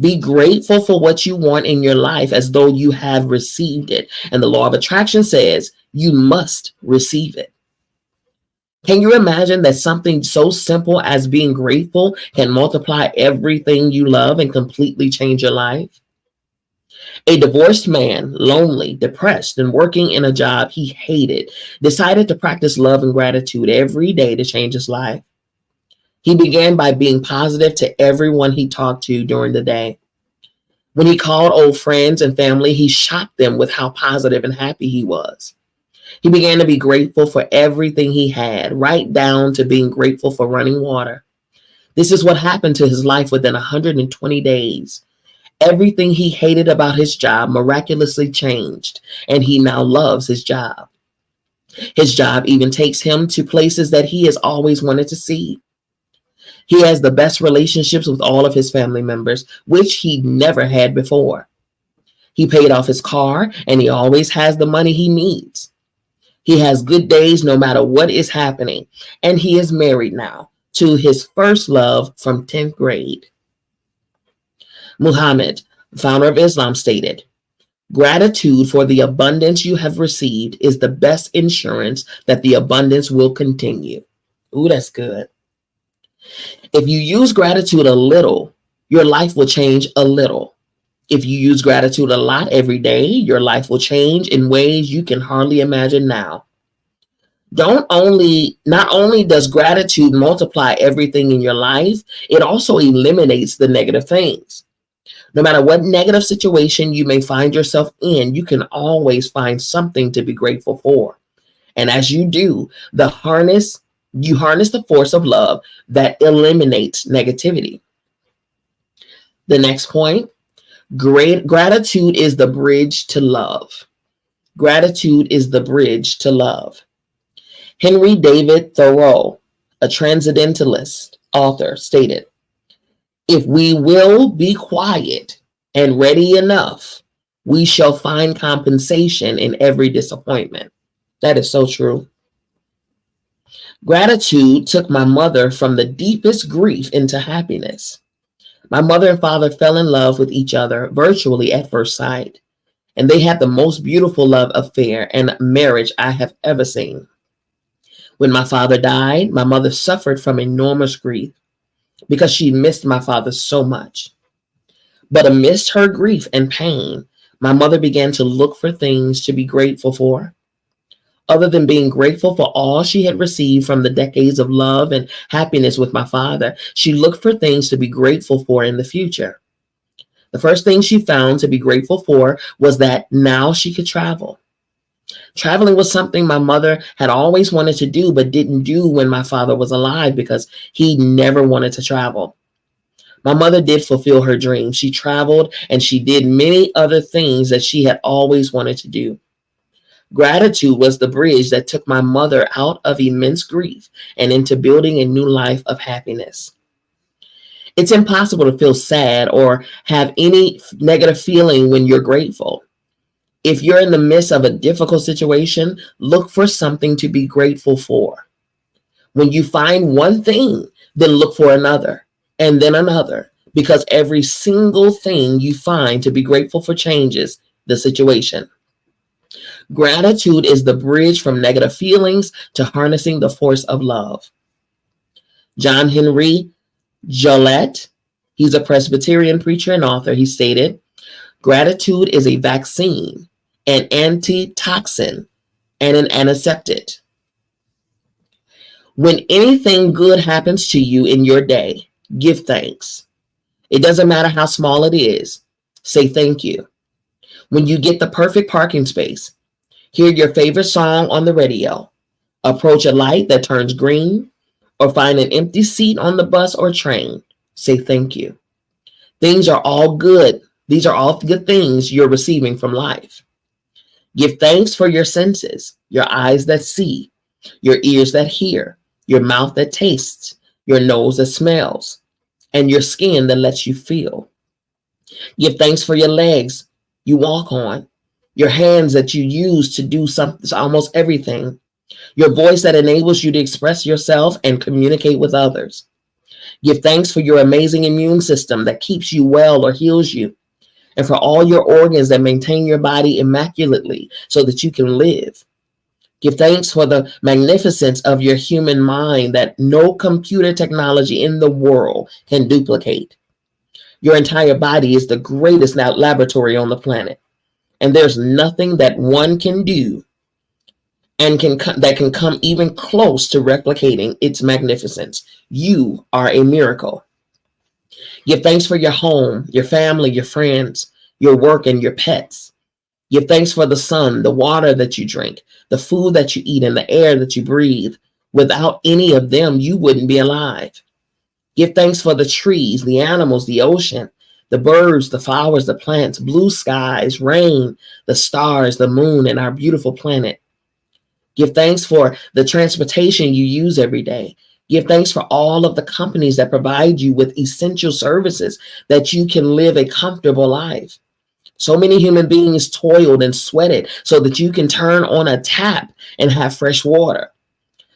Be grateful for what you want in your life as though you have received it. And the law of attraction says you must receive it. Can you imagine that something so simple as being grateful can multiply everything you love and completely change your life? A divorced man, lonely, depressed, and working in a job he hated, decided to practice love and gratitude every day to change his life. He began by being positive to everyone he talked to during the day. When he called old friends and family, he shocked them with how positive and happy he was. He began to be grateful for everything he had, right down to being grateful for running water. This is what happened to his life within 120 days. Everything he hated about his job miraculously changed, and he now loves his job. His job even takes him to places that he has always wanted to see. He has the best relationships with all of his family members, which he never had before. He paid off his car, and he always has the money he needs. He has good days no matter what is happening, and he is married now to his first love from 10th grade. Muhammad, founder of Islam, stated, "Gratitude for the abundance you have received is the best insurance that the abundance will continue." Ooh, that's good. If you use gratitude a little, your life will change a little. If you use gratitude a lot every day, your life will change in ways you can hardly imagine now. Not only does gratitude multiply everything in your life, it also eliminates the negative things. No matter what negative situation you may find yourself in, you can always find something to be grateful for. And as you do, you harness the force of love that eliminates negativity. The next point, gratitude is the bridge to love. Gratitude is the bridge to love. Henry David Thoreau, a transcendentalist author, stated, "If we will be quiet and ready enough, we shall find compensation in every disappointment." That is so true. Gratitude took my mother from the deepest grief into happiness. My mother and father fell in love with each other virtually at first sight, and they had the most beautiful love affair and marriage I have ever seen. When my father died, my mother suffered from enormous grief because she missed my father so much. But amidst her grief and pain, my mother began to look for things to be grateful for. Other than being grateful for all she had received from the decades of love and happiness with my father, she looked for things to be grateful for in the future. The first thing she found to be grateful for was that now she could travel. Traveling was something my mother had always wanted to do, but didn't do when my father was alive because he never wanted to travel. My mother did fulfill her dream. She traveled and she did many other things that she had always wanted to do. Gratitude was the bridge that took my mother out of immense grief and into building a new life of happiness. It's impossible to feel sad or have any negative feeling when you're grateful. If you're in the midst of a difficult situation, look for something to be grateful for. When you find one thing, then look for another and then another, because every single thing you find to be grateful for changes the situation. Gratitude is the bridge from negative feelings to harnessing the force of love. John Henry Joliet, he's a Presbyterian preacher and author, he stated, "Gratitude is a vaccine, an antitoxin, and an antiseptic." When anything good happens to you in your day, give thanks. It doesn't matter how small it is. Say thank you. When you get the perfect parking space, hear your favorite song on the radio, approach a light that turns green, or find an empty seat on the bus or train, say thank you. Things are all good. These are all good things you're receiving from life. Give thanks for your senses, your eyes that see, your ears that hear, your mouth that tastes, your nose that smells, and your skin that lets you feel. Give thanks for your legs you walk on, your hands that you use to do almost everything, your voice that enables you to express yourself and communicate with others. Give thanks for your amazing immune system that keeps you well or heals you, and for all your organs that maintain your body immaculately so that you can live. Give thanks for the magnificence of your human mind that no computer technology in the world can duplicate. Your entire body is the greatest laboratory on the planet. And there's nothing that one can do and that can come even close to replicating its magnificence. You are a miracle. Give thanks for your home, your family, your friends, your work, and your pets. Give thanks for the sun, the water that you drink, the food that you eat, and the air that you breathe. Without any of them, you wouldn't be alive. Give thanks for the trees, the animals, the ocean, the birds, the flowers, the plants, blue skies, rain, the stars, the moon, and our beautiful planet. Give thanks for the transportation you use every day. Give thanks for all of the companies that provide you with essential services that you can live a comfortable life. So many human beings toiled and sweated so that you can turn on a tap and have fresh water.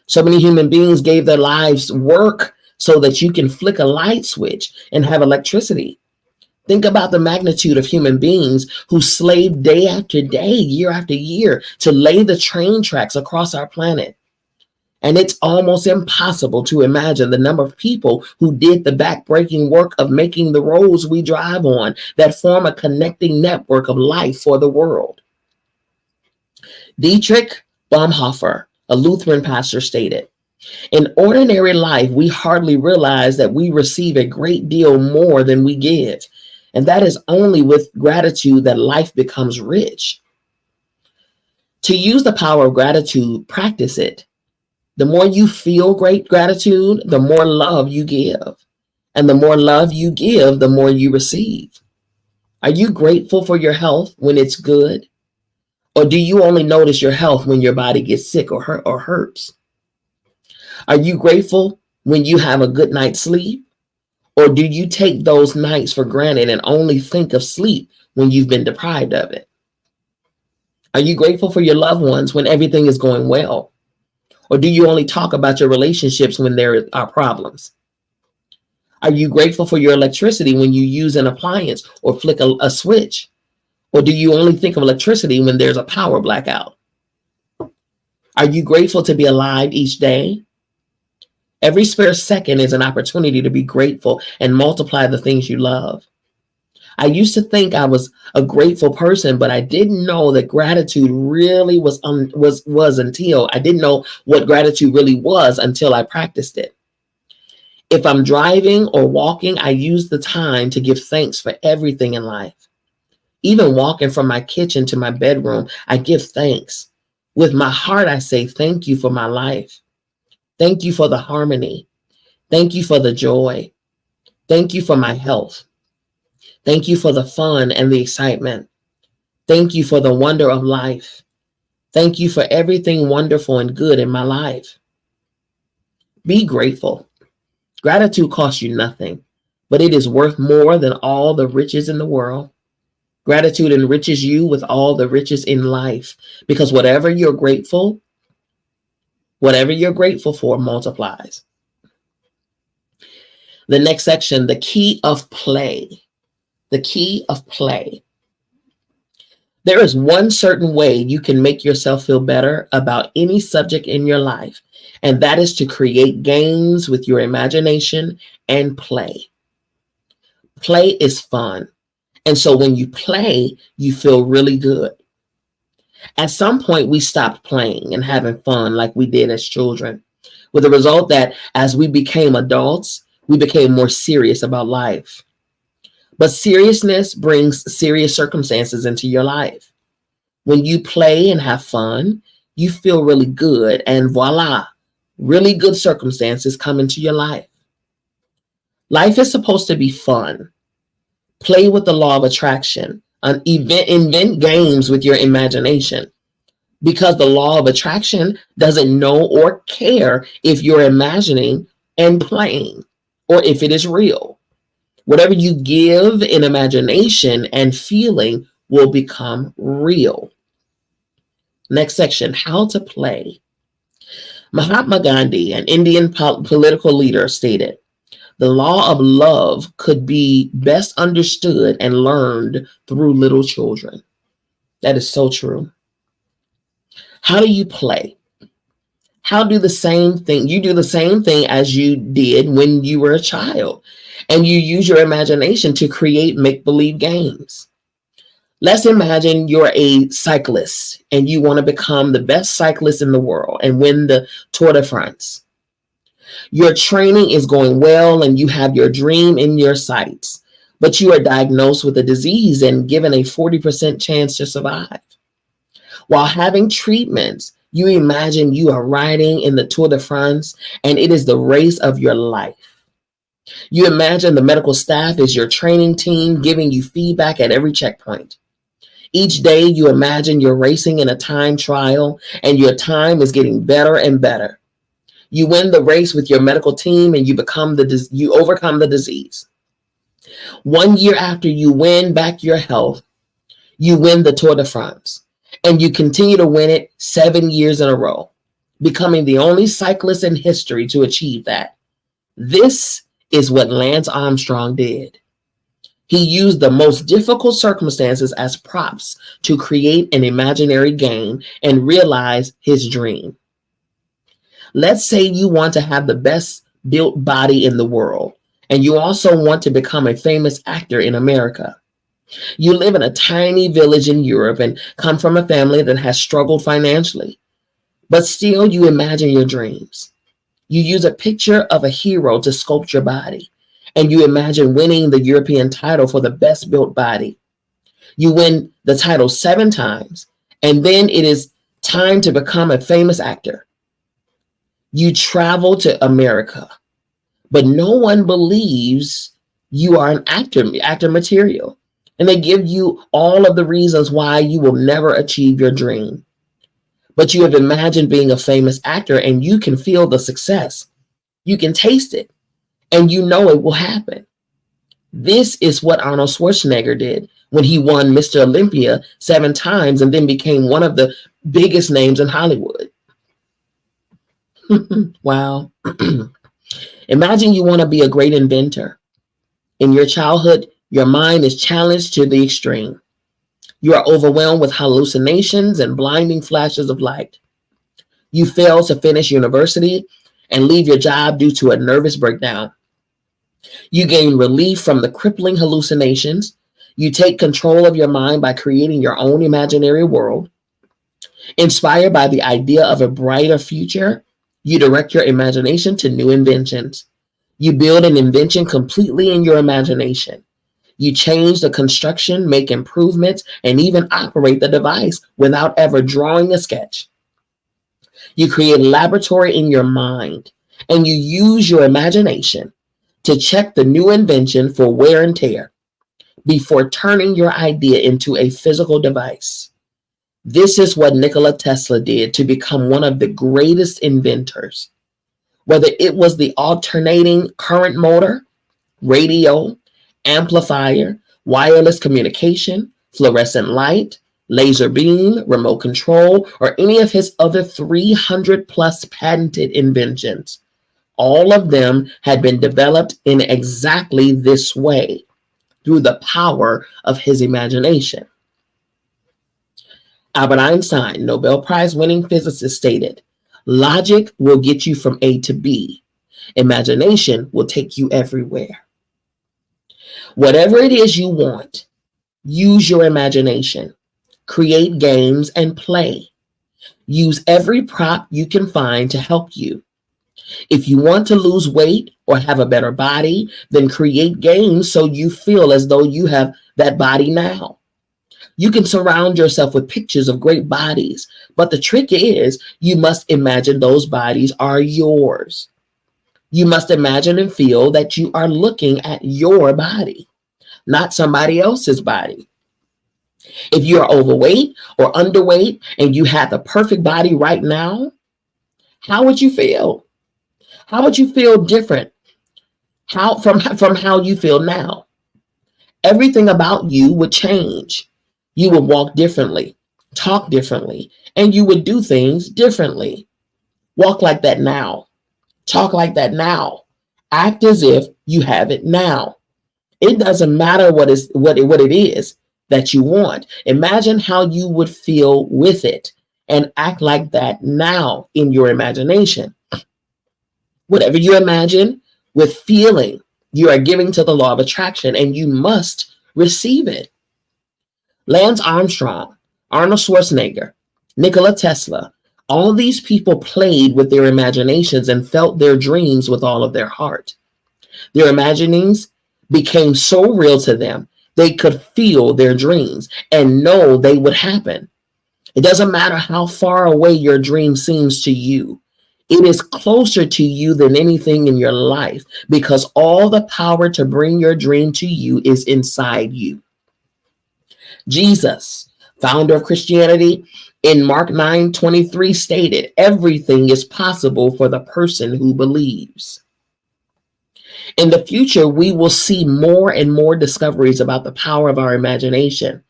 So many human beings gave their lives work so that you can flick a light switch and have electricity. Think about the magnitude of human beings who slaved day after day, year after year, to lay the train tracks across our planet. And it's almost impossible to imagine the number of people who did the backbreaking work of making the roads we drive on that form a connecting network of life for the world. Dietrich Bonhoeffer, a Lutheran pastor, stated, "In ordinary life, we hardly realize that we receive a great deal more than we give. And that is only with gratitude that life becomes rich." To use the power of gratitude, practice it. The more you feel great gratitude, the more love you give. And the more love you give, the more you receive. Are you grateful for your health when it's good? Or do you only notice your health when your body gets sick or hurts? Are you grateful when you have a good night's sleep? Or do you take those nights for granted and only think of sleep when you've been deprived of it? Are you grateful for your loved ones when everything is going well? Or do you only talk about your relationships when there are problems? Are you grateful for your electricity when you use an appliance or flick a switch? Or do you only think of electricity when there's a power blackout? Are you grateful to be alive each day? Every spare second is an opportunity to be grateful and multiply the things you love. I used to think I was a grateful person, but I didn't know that gratitude really was until I didn't know what gratitude really was until I practiced it. If I'm driving or walking, I use the time to give thanks for everything in life. Even walking from my kitchen to my bedroom, I give thanks. With my heart, I say, thank you for my life. Thank you for the harmony. Thank you for the joy. Thank you for my health. Thank you for the fun and the excitement. Thank you for the wonder of life. Thank you for everything wonderful and good in my life. Be grateful. Gratitude costs you nothing, but it is worth more than all the riches in the world. Gratitude enriches you with all the riches in life, because whatever you're grateful for multiplies. The next section, the key of play. The key of play. There is one certain way you can make yourself feel better about any subject in your life, and that is to create games with your imagination and play. Play is fun. And so when you play, you feel really good. At some point, we stopped playing and having fun like we did as children, with the result that as we became adults, we became more serious about life. But seriousness brings serious circumstances into your life. When you play and have fun, you feel really good, and voila, really good circumstances come into your life. Life is supposed to be fun. Play with the law of attraction. Invent games with your imagination, because the law of attraction doesn't know or care if you're imagining and playing or if it is real. Whatever you give in imagination and feeling will become real. Next section, how to play. Mahatma Gandhi, an Indian political leader, stated, "The law of love could be best understood and learned through little children." That is so true. How do you play? How do the same thing, you do the same thing as you did when you were a child, and you use your imagination to create make-believe games. Let's imagine you're a cyclist and you want to become the best cyclist in the world and win the Tour de France. Your training is going well and you have your dream in your sights, but you are diagnosed with a disease and given a 40% chance to survive. While having treatments, you imagine you are riding in the Tour de France and it is the race of your life. You imagine the medical staff is your training team giving you feedback at every checkpoint. Each day you imagine you're racing in a time trial and your time is getting better and better. You win the race with your medical team and you overcome the disease. 1 year after you win back your health, you win the Tour de France and you continue to win it 7 years in a row, becoming the only cyclist in history to achieve that. This is what Lance Armstrong did. He used the most difficult circumstances as props to create an imaginary game and realize his dream. Let's say you want to have the best built body in the world, and you also want to become a famous actor in America. You live in a tiny village in Europe and come from a family that has struggled financially, but still you imagine your dreams. You use a picture of a hero to sculpt your body, and you imagine winning the European title for the best built body. You win the title 7 times, and then it is time to become a famous actor. You travel to America, but no one believes you are an actor material. And they give you all of the reasons why you will never achieve your dream. But you have imagined being a famous actor and you can feel the success. You can taste it and you know it will happen. This is what Arnold Schwarzenegger did when he won Mr. Olympia 7 times and then became one of the biggest names in Hollywood. Wow. Imagine you want to be a great inventor. In your childhood, your mind is challenged to the extreme. You are overwhelmed with hallucinations and blinding flashes of light. You fail to finish university and leave your job due to a nervous breakdown. You gain relief from the crippling hallucinations. You take control of your mind by creating your own imaginary world. Inspired by the idea of a brighter future, you direct your imagination to new inventions. You build an invention completely in your imagination. You change the construction, make improvements, and even operate the device without ever drawing a sketch. You create a laboratory in your mind, and you use your imagination to check the new invention for wear and tear before turning your idea into a physical device. This is what Nikola Tesla did to become one of the greatest inventors. Whether it was the alternating current motor, radio, amplifier, wireless communication, fluorescent light, laser beam, remote control, or any of his other 300 plus patented inventions, all of them had been developed in exactly this way, through the power of his imagination. Albert Einstein, Nobel Prize winning physicist, stated, "Logic will get you from A to B. Imagination will take you everywhere." Whatever it is you want, use your imagination. Create games and play. Use every prop you can find to help you. If you want to lose weight or have a better body, then create games so you feel as though you have that body now. You can surround yourself with pictures of great bodies, but the trick is you must imagine those bodies are yours. You must imagine and feel that you are looking at your body, not somebody else's body. If you are overweight or underweight and you had the perfect body right now, how would you feel? How would you feel different from how you feel now? Everything about you would change. You would walk differently, talk differently, and you would do things differently. Walk like that now. Talk like that now. Act as if you have it now. It doesn't matter what it is that you want. Imagine how you would feel with it and act like that now in your imagination. Whatever you imagine with feeling, you are giving to the law of attraction, and you must receive it. Lance Armstrong, Arnold Schwarzenegger, Nikola Tesla, all these people played with their imaginations and felt their dreams with all of their heart. Their imaginings became so real to them, they could feel their dreams and know they would happen. It doesn't matter how far away your dream seems to you. It is closer to you than anything in your life because all the power to bring your dream to you is inside you. Jesus, founder of Christianity, in Mark 9:23 stated, everything is possible for the person who believes. In the future, we will see more and more discoveries about the power of our imagination.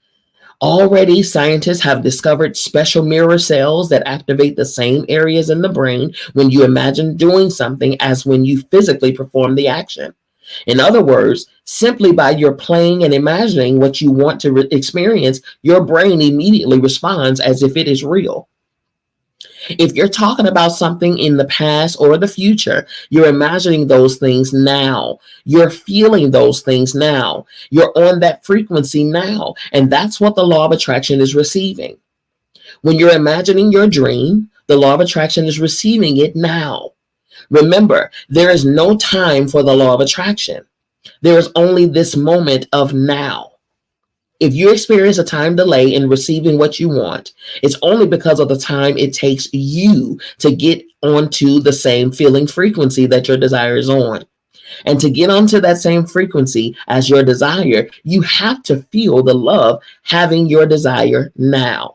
Already, scientists have discovered special mirror cells that activate the same areas in the brain when you imagine doing something as when you physically perform the action. In other words, simply by your playing and imagining what you want to experience, your brain immediately responds as if it is real. If you're talking about something in the past or the future, you're imagining those things now. You're feeling those things now. You're on that frequency now. And that's what the law of attraction is receiving. When you're imagining your dream, the law of attraction is receiving it now. Remember, there is no time for the law of attraction. There is only this moment of now. If you experience a time delay in receiving what you want, it's only because of the time it takes you to get onto the same feeling frequency that your desire is on. And to get onto that same frequency as your desire, you have to feel the love having your desire now.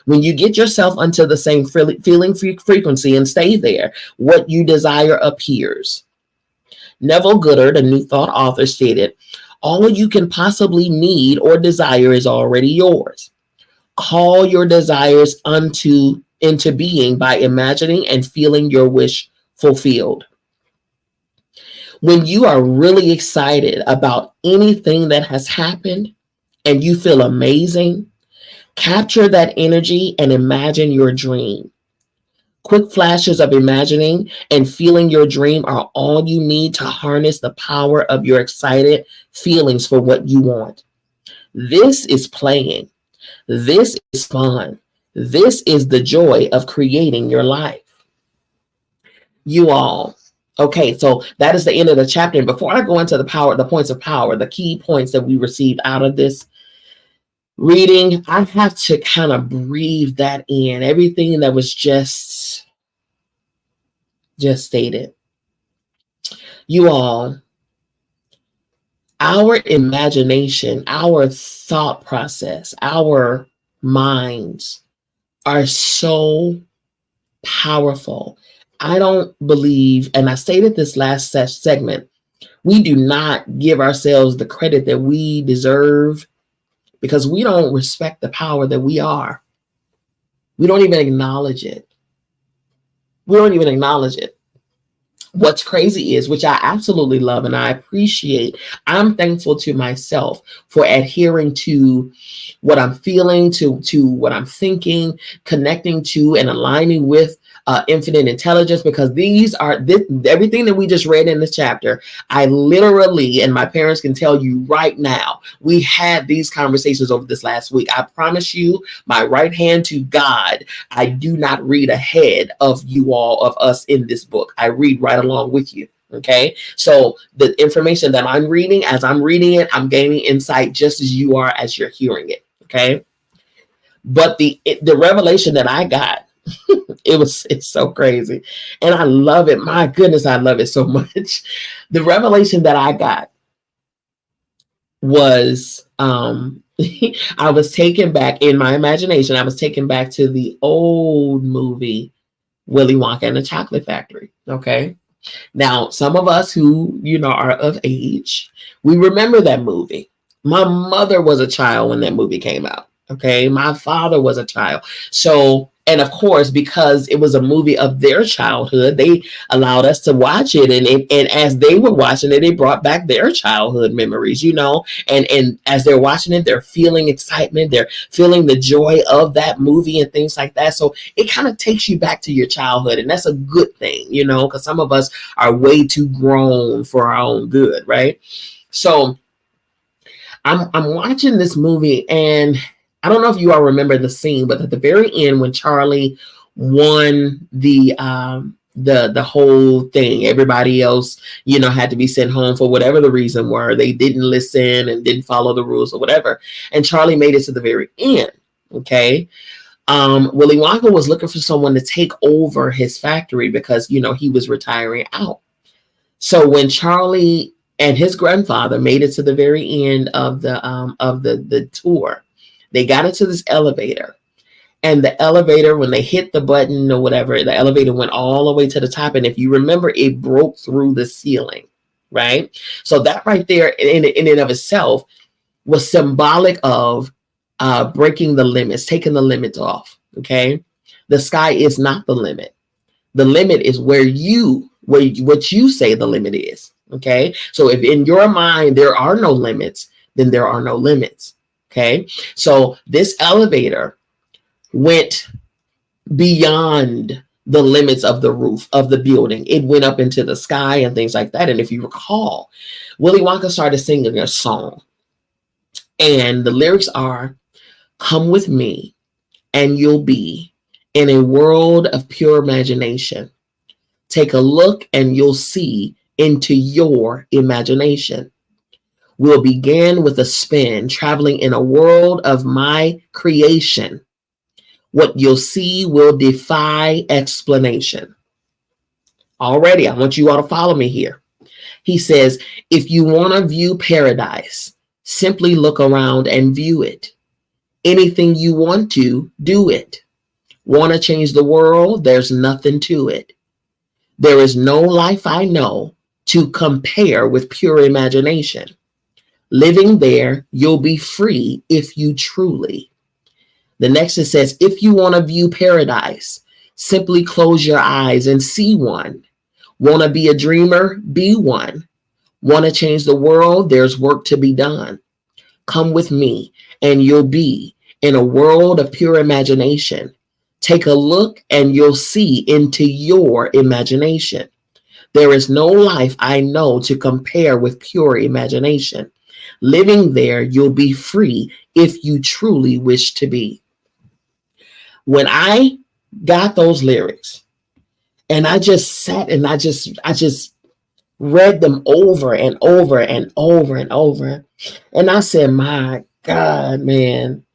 When you get yourself onto the same feeling frequency and stay there, what you desire appears. Neville Goddard, a New Thought author, stated, all you can possibly need or desire is already yours. Call your desires into being by imagining and feeling your wish fulfilled. When you are really excited about anything that has happened and you feel amazing, capture that energy and imagine your dream. Quick flashes of imagining and feeling your dream are all you need to harness the power of your excited feelings for what you want. This is playing. This is fun. This is the joy of creating your life. You all. Okay, so that is the end of the chapter. And before I go into the points of power, the key points that we received out of this reading, I have to kind of breathe that in. Everything that was just stated. You all, our imagination, our thought process, our minds are so powerful. I don't believe, and I stated this last segment, we do not give ourselves the credit that we deserve because we don't respect the power that we are. We don't even acknowledge it. What's crazy is, which I absolutely love and I appreciate, I'm thankful to myself for adhering to what I'm feeling, to what I'm thinking, connecting to and aligning with infinite intelligence, because these are everything that we just read in this chapter. I literally, and my parents can tell you right now, we had these conversations over this last week. I promise you, my right hand to God, I do not read ahead of you all, of us in this book. I read right along with you. Okay. So the information that I'm reading, as I'm reading it, I'm gaining insight just as you are as you're hearing it. Okay. But the revelation that I got, it's so crazy. And I love it. My goodness, I love it so much. The revelation that I got was, I was taken back in my imagination. I was taken back to the old movie, Willy Wonka and the Chocolate Factory. Okay. Now, some of us who, are of age, we remember that movie. My mother was a child when that movie came out. Okay. My father was a child. So, and of course, because it was a movie of their childhood, they allowed us to watch it. And as they were watching it, it brought back their childhood memories, you know, and as they're watching it, they're feeling excitement. They're feeling the joy of that movie and things like that. So it kind of takes you back to your childhood. And that's a good thing, you know, because some of us are way too grown for our own good. Right. So I'm watching this movie, and I don't know if you all remember the scene, but at the very end when Charlie won the whole thing, everybody else, you know, had to be sent home for whatever the reason were. They didn't listen and didn't follow the rules or whatever. And Charlie made it to the very end. Okay. Willy Wonka was looking for someone to take over his factory because, you know, he was retiring out. So when Charlie and his grandfather made it to the very end of the tour, they got into this elevator, and the elevator, when they hit the button or whatever, the elevator went all the way to the top. And if you remember, it broke through the ceiling, right? So that right there in and of itself was symbolic of breaking the limits, taking the limits off. Okay. The sky is not the limit. The limit is what you say the limit is. Okay. So if in your mind there are no limits, then there are no limits. Okay. So this elevator went beyond the limits of the roof of the building. It went up into the sky and things like that. And if you recall, Willy Wonka started singing a song, and the lyrics are, "Come with me and you'll be in a world of pure imagination. Take a look and you'll see into your imagination. We'll begin with a spin, traveling in a world of my creation. What you'll see will defy explanation." Already, I want you all to follow me here. He says, if you want to view paradise, simply look around and view it. Anything you want to, do it. Want to change the world? There's nothing to it. There is no life I know to compare with pure imagination. Living there, you'll be free if you truly. The next it says, if you want to view paradise, simply close your eyes and see one. Want to be a dreamer? Be one. Want to change the world? There's work to be done. Come with me and you'll be in a world of pure imagination. Take a look and you'll see into your imagination. There is no life I know to compare with pure imagination. Living there, you'll be free if you truly wish to be. When I got those lyrics and I just sat and I just read them over and over and over and over. And I said, my God, man,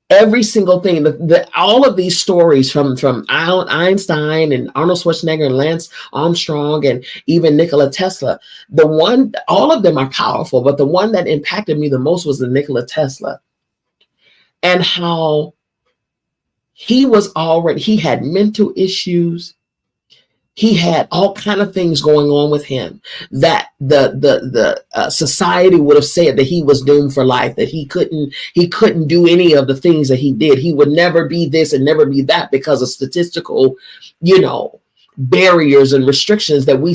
every single thing, all of these stories from Einstein and Arnold Schwarzenegger and Lance Armstrong and even Nikola Tesla, all of them are powerful, but the one that impacted me the most was the Nikola Tesla, and how he had mental issues. He had all kind of things going on with him that the society would have said that he was doomed for life, that he couldn't do any of the things that he did. He would never be this and never be that because of statistical, barriers and restrictions that we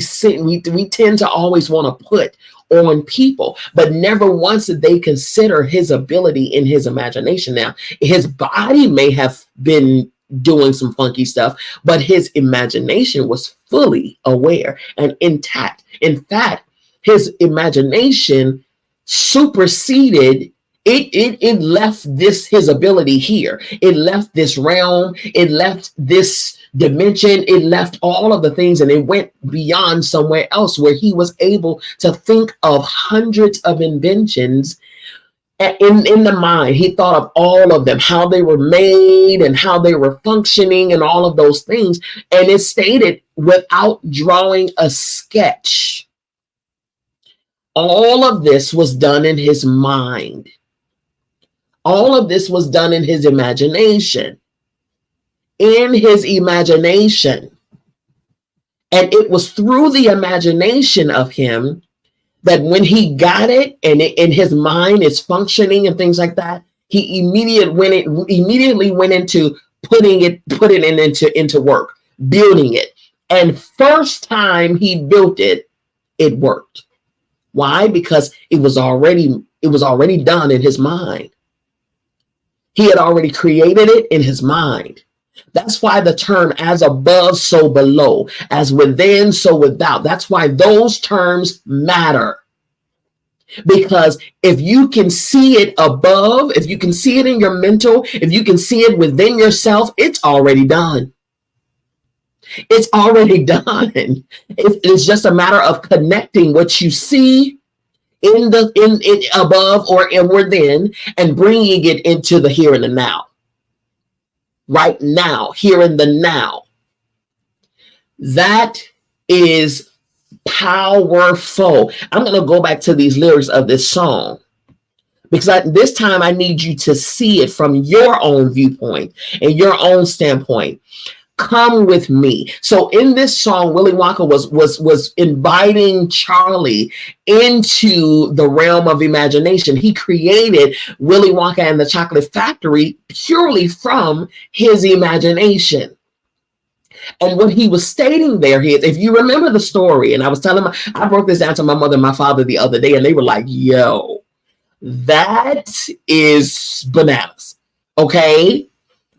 tend to always want to put on people, but never once did they consider his ability in his imagination. Now, his body may have been doing some funky stuff, but his imagination was fully aware and intact. In fact, his imagination superseded it left his ability here. It left this realm, it left this dimension, it left all of the things, and it went beyond somewhere else where he was able to think of hundreds of inventions in the mind. He thought of all of them, how they were made and how they were functioning and all of those things. And it stated without drawing a sketch. All of this was done in his mind. All of this was done in his imagination. In his imagination. And it was through the imagination of him that when he got it and his mind is functioning and things like that, He immediately went into putting it into work, building it. And first time he built it, it worked. Why? Because it was already done in his mind. He had already created it in his mind. That's why the term as above, so below, as within, so without. That's why those terms matter. Because if you can see it above, if you can see it in your mental, if you can see it within yourself, it's already done. It's already done. It's just a matter of connecting what you see in above or in within and bringing it into the here and the now. Right now, here in the now. That is powerful. I'm going to go back to these lyrics of this song because this time I need you to see it from your own viewpoint and your own standpoint. Come with me. So in this song, Willy Wonka was inviting Charlie into the realm of imagination. He created Willy Wonka and the Chocolate Factory purely from his imagination. And what he was stating there is, if you remember the story, and I broke this down to my mother and my father the other day, and they were like, yo, that is bananas. Okay.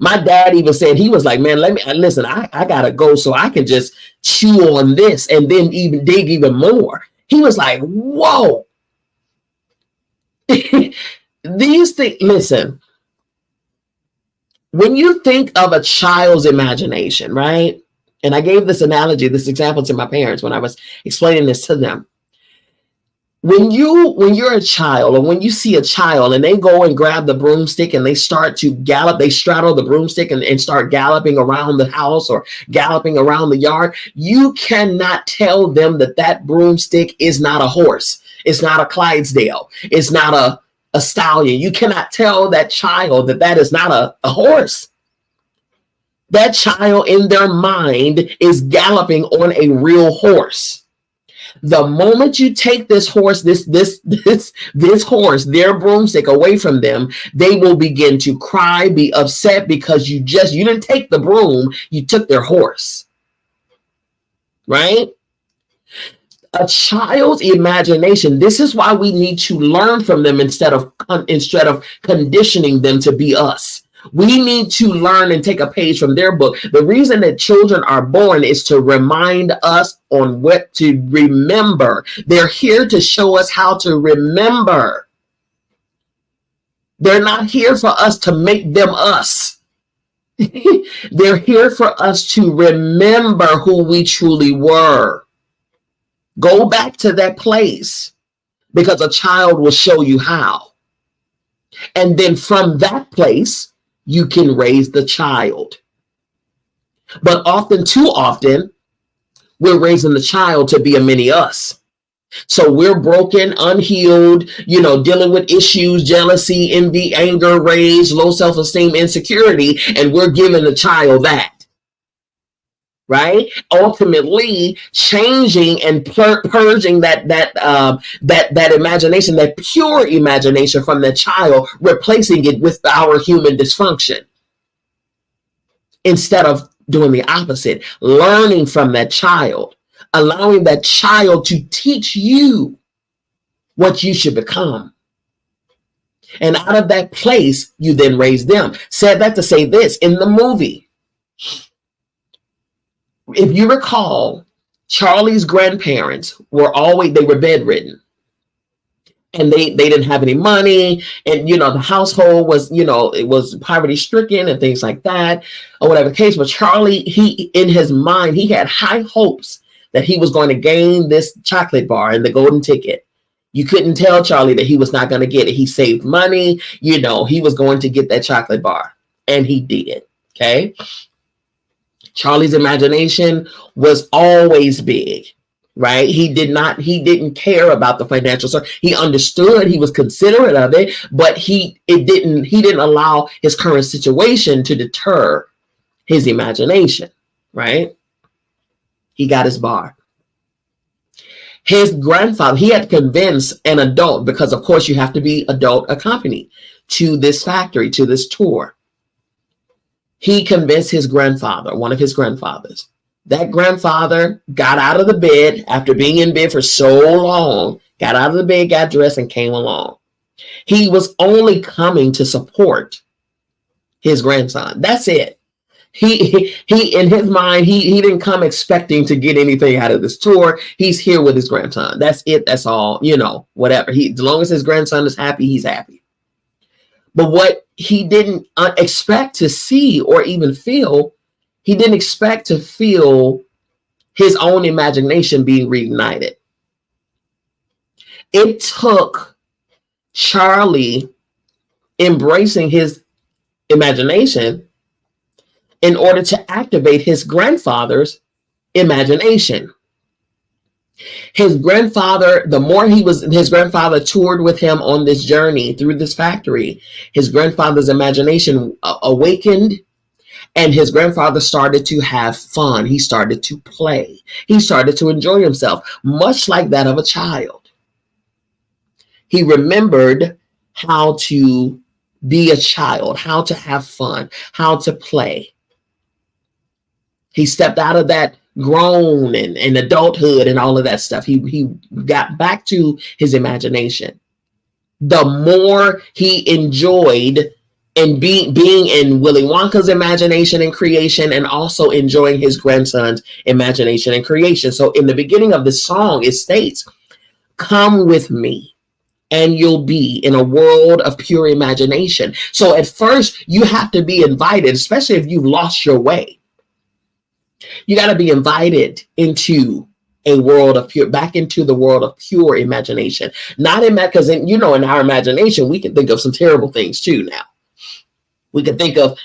My dad even said, he was like, man, listen, I gotta go so I can just chew on this and then even dig even more. He was like, whoa. These things, listen, when you think of a child's imagination, right? And I gave this example to my parents when I was explaining this to them. When you're a child, or when you see a child and they go and grab the broomstick and they start to gallop, they straddle the broomstick and start galloping around the house or galloping around the yard, you cannot tell them that broomstick is not a horse. It's not a Clydesdale. It's not a stallion. You cannot tell that child that is not a horse. That child in their mind is galloping on a real horse. The moment you take this horse, this horse, their broomstick away from them, they will begin to cry, be upset because you didn't take the broom, you took their horse. Right? A child's imagination, this is why we need to learn from them instead of conditioning them to be us. We need to learn and take a page from their book. The reason that children are born is to remind us on what to remember. They're here to show us how to remember. They're not here for us to make them us. They're here for us to remember who we truly were. Go back to that place because a child will show you how. And then from that place, you can raise the child. But too often, we're raising the child to be a mini us. So we're broken, unhealed, dealing with issues, jealousy, envy, anger, rage, low self-esteem, insecurity, and we're giving the child that. Right? Ultimately, changing and purging that imagination, that pure imagination from the child, replacing it with our human dysfunction. Instead of doing the opposite, learning from that child, allowing that child to teach you what you should become. And out of that place, you then raise them. Said that to say this, in the movie, if you recall, Charlie's grandparents were bedridden. And they didn't have any money. And, the household was, it was poverty stricken and things like that, or whatever the case. But Charlie, in his mind, he had high hopes that he was going to gain this chocolate bar and the golden ticket. You couldn't tell Charlie that he was not going to get it. He saved money. He was going to get that chocolate bar. And he did. Okay. Charlie's imagination was always big, right? He didn't care about the financial stuff. He understood, he was considerate of it, but he didn't allow his current situation to deter his imagination, right? He got his bar. His grandfather, he had to convince an adult, because of course you have to be adult accompanied, to this factory, to this tour, he convinced his grandfather, one of his grandfathers. That grandfather got out of the bed after being in bed for so long, got out of the bed, got dressed, and came along. He was only coming to support his grandson. That's it. He in his mind, he didn't come expecting to get anything out of this tour. He's here with his grandson. That's it. That's all, whatever. As long as his grandson is happy, he's happy. But what he didn't expect to see or even feel, he didn't expect to feel his own imagination being reignited. It took Charlie embracing his imagination in order to activate his grandfather's imagination. His grandfather, the more his grandfather toured with him on this journey through this factory, his grandfather's imagination awakened, and his grandfather started to have fun. He started to play. He started to enjoy himself, much like that of a child. He remembered how to be a child, how to have fun, how to play. He stepped out of that grown and adulthood and all of that stuff. He got back to his imagination. The more he enjoyed and being in Willy Wonka's imagination and creation, and also enjoying his grandson's imagination and creation. So in the beginning of the song, it states, "Come with me and you'll be in a world of pure imagination." So at first you have to be invited, especially if you've lost your way. You got to be invited into a world of back into the world of pure imagination. Not because in our imagination, we can think of some terrible things too now. We can think of,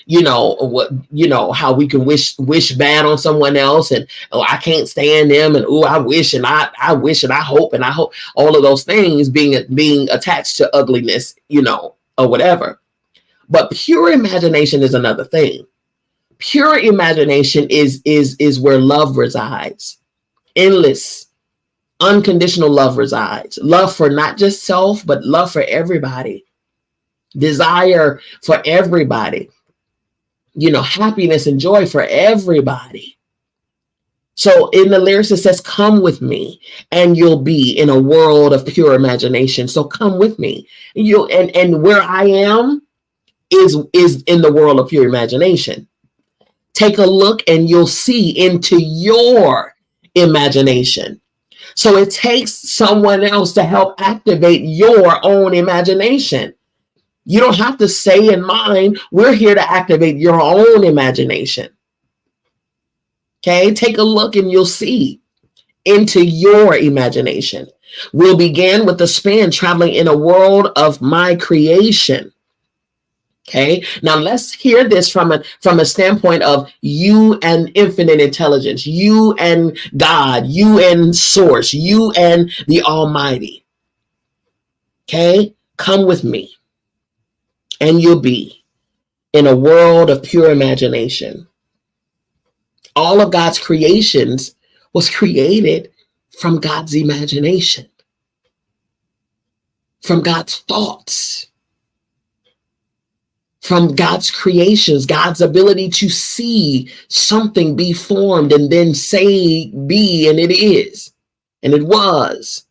how we can wish bad on someone else, and I can't stand them, and I wish and I wish and I hope all of those things being attached to ugliness, or whatever. But pure imagination is another thing. Pure imagination is where love resides. Endless, unconditional love resides. Love for not just self, but love for everybody. Desire for everybody. Happiness and joy for everybody. So in the lyrics, it says, "Come with me and you'll be in a world of pure imagination." So come with me. And where I am is in the world of pure imagination. Take a look and you'll see into your imagination. So it takes someone else to help activate your own imagination. You don't have to say in mine. We're here to activate your own imagination. Okay, take a look and you'll see into your imagination. We'll begin with the spin, traveling in a world of my creation. Okay, now let's hear this from a standpoint of you and infinite intelligence, you and God, you and source, you and the Almighty. Okay, come with me and you'll be in a world of pure imagination. All of God's creations was created from God's imagination, from God's thoughts, from God's creations, God's ability to see something be formed and then say be, and it is, and it was.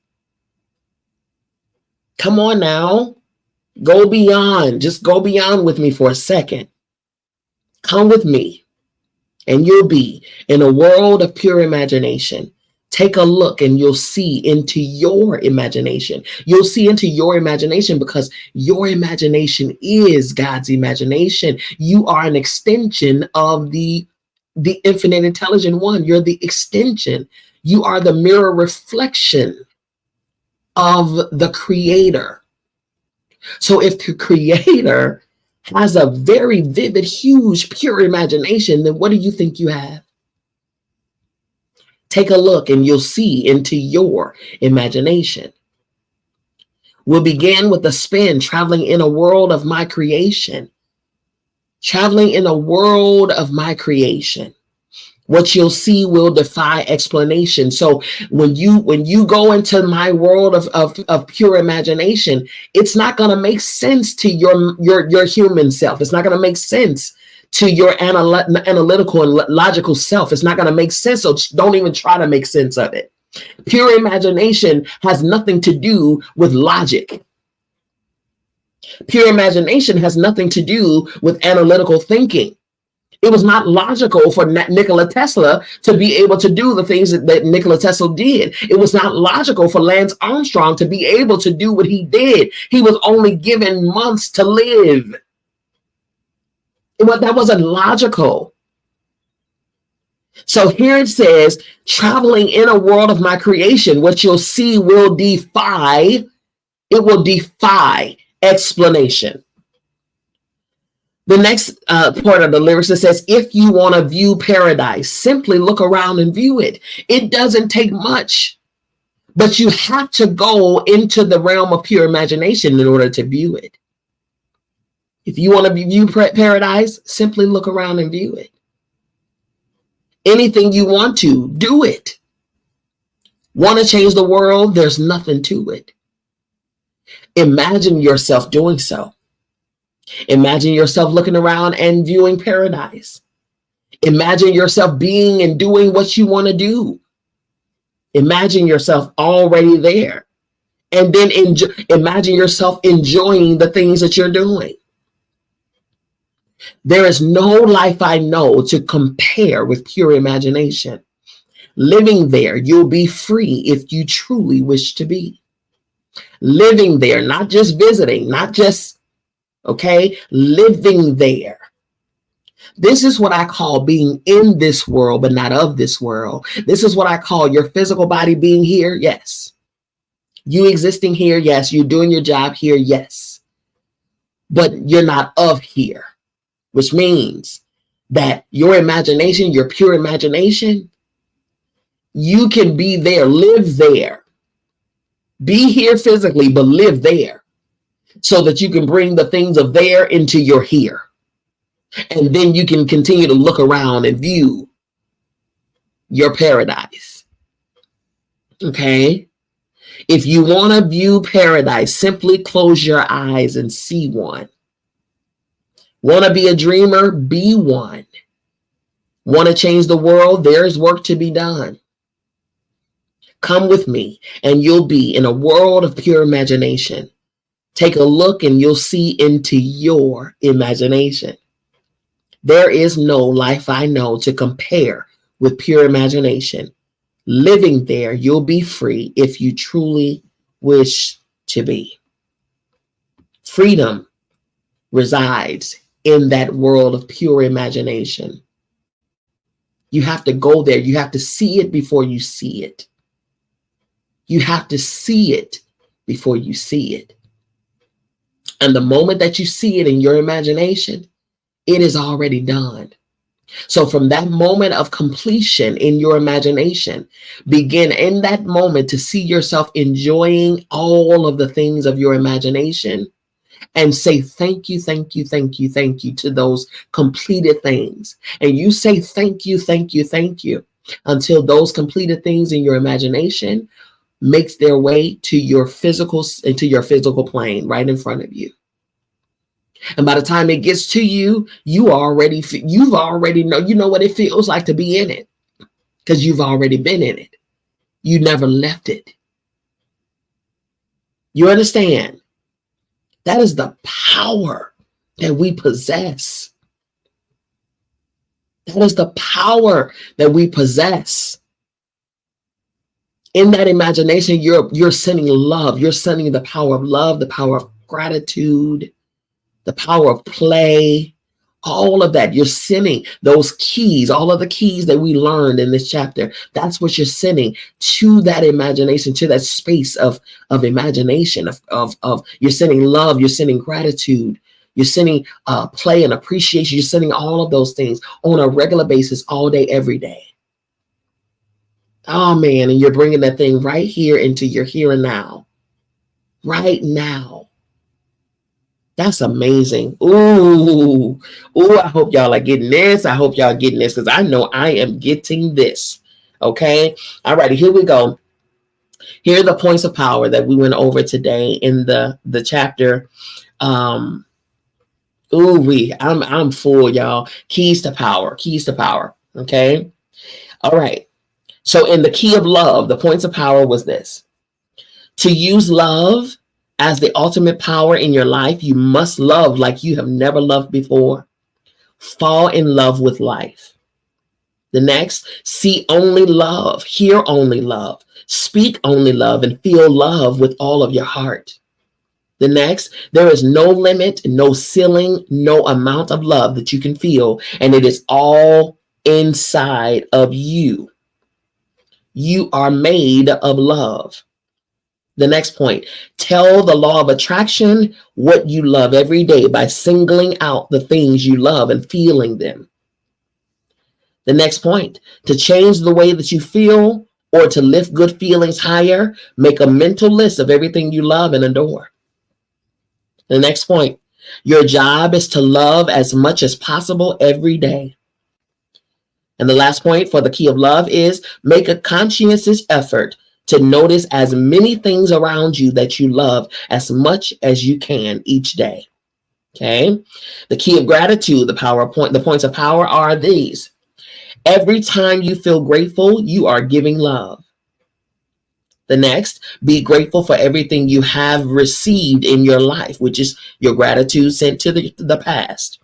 Come on now, go beyond, just go beyond with me for a second. Come with me and you'll be in a world of pure imagination. Take a look and you'll see into your imagination. You'll see into your imagination because your imagination is God's imagination. You are an extension of the infinite intelligent one. You're the extension. You are the mirror reflection of the creator. So if the creator has a very vivid, huge, pure imagination, then what do you think you have? Take a look and you'll see into your imagination. We'll begin with the spin, traveling in a world of my creation. Traveling in a world of my creation. What you'll see will defy explanation. So when you go into my world of pure imagination, it's not going to make sense to your human self. It's not going to make sense to your analytical and logical self. It's not going to make sense. So don't even try to make sense of it. Pure imagination has nothing to do with logic. Pure imagination has nothing to do with analytical thinking. It was not logical for Nikola Tesla to be able to do the things that Nikola Tesla did. It was not logical for Lance Armstrong to be able to do what he did. He was only given months to live. That wasn't logical. So here it says, traveling in a world of my creation, what you'll see will defy explanation. The next part of the lyrics, that says, if you want to view paradise, simply look around and view it. It doesn't take much, but you have to go into the realm of pure imagination in order to view it. If you want to view paradise, simply look around and view it. Anything you want to, do it. Want to change the world? There's nothing to it. Imagine yourself doing so. Imagine yourself looking around and viewing paradise. Imagine yourself being and doing what you want to do. Imagine yourself already there. And then imagine yourself enjoying the things that you're doing. There is no life I know to compare with pure imagination. Living there, you'll be free if you truly wish to be. Living there, not just visiting, not just, living there. This is what I call being in this world, but not of this world. This is what I call your physical body being here. Yes. You existing here. Yes. You doing your job here. Yes. But you're not of here, which means that your imagination, your pure imagination, you can be there, live there, be here physically, but live there so that you can bring the things of there into your here. And then you can continue to look around and view your paradise. Okay. If you want to view paradise, simply close your eyes and see one. Want to be a dreamer? Be one. Want to change the world? There's work to be done. Come with me and you'll be in a world of pure imagination. Take a look and you'll see into your imagination. There is no life I know to compare with pure imagination. Living there, you'll be free if you truly wish to be. Freedom resides in that world of pure imagination. You have to go there. You have to see it before you see it. You have to see it before you see it. And the moment that you see it in your imagination, it is already done. So from that moment of completion in your imagination, begin in that moment to see yourself enjoying all of the things of your imagination and say, thank you, thank you, thank you, thank you to those completed things. And you say, thank you, thank you, thank you, until those completed things in your imagination makes their way to your physical plane right in front of you. And by the time it gets to you, you know what it feels like to be in it, because you've already been in it. You never left it. You understand? That is the power that we possess. That is the power that we possess. In that imagination, you're sending love. You're sending the power of love, the power of gratitude, the power of play, all of that. You're sending those keys, all of the keys that we learned in this chapter. That's what you're sending to that imagination, to that space of imagination, of you're sending love, you're sending gratitude, you're sending play and appreciation. You're sending all of those things on a regular basis, all day, every day. Oh man, and you're bringing that thing right here into your here and now, right now. That's amazing. Ooh, ooh, I hope y'all are getting this. I hope y'all are getting this because I know I am getting this. Okay. All righty, here we go. Here are the points of power that we went over today in the chapter. I'm full, y'all. Keys to power. Keys to power. Okay. All right. So in the key of love, the points of power was this. To use love as the ultimate power in your life, you must love like you have never loved before. Fall in love with life. The next, see only love, hear only love, speak only love, and feel love with all of your heart. The next, there is no limit, no ceiling, no amount of love that you can feel, and it is all inside of you. You are made of love. The next point, tell the law of attraction what you love every day by singling out the things you love and feeling them. The next point, to change the way that you feel or to lift good feelings higher, make a mental list of everything you love and adore. The next point, your job is to love as much as possible every day. And the last point for the key of love is make a conscientious effort to notice as many things around you that you love as much as you can each day. Okay. The key of gratitude, the points of power are these. Every time you feel grateful, you are giving love. The next, be grateful for everything you have received in your life, which is your gratitude sent to the past.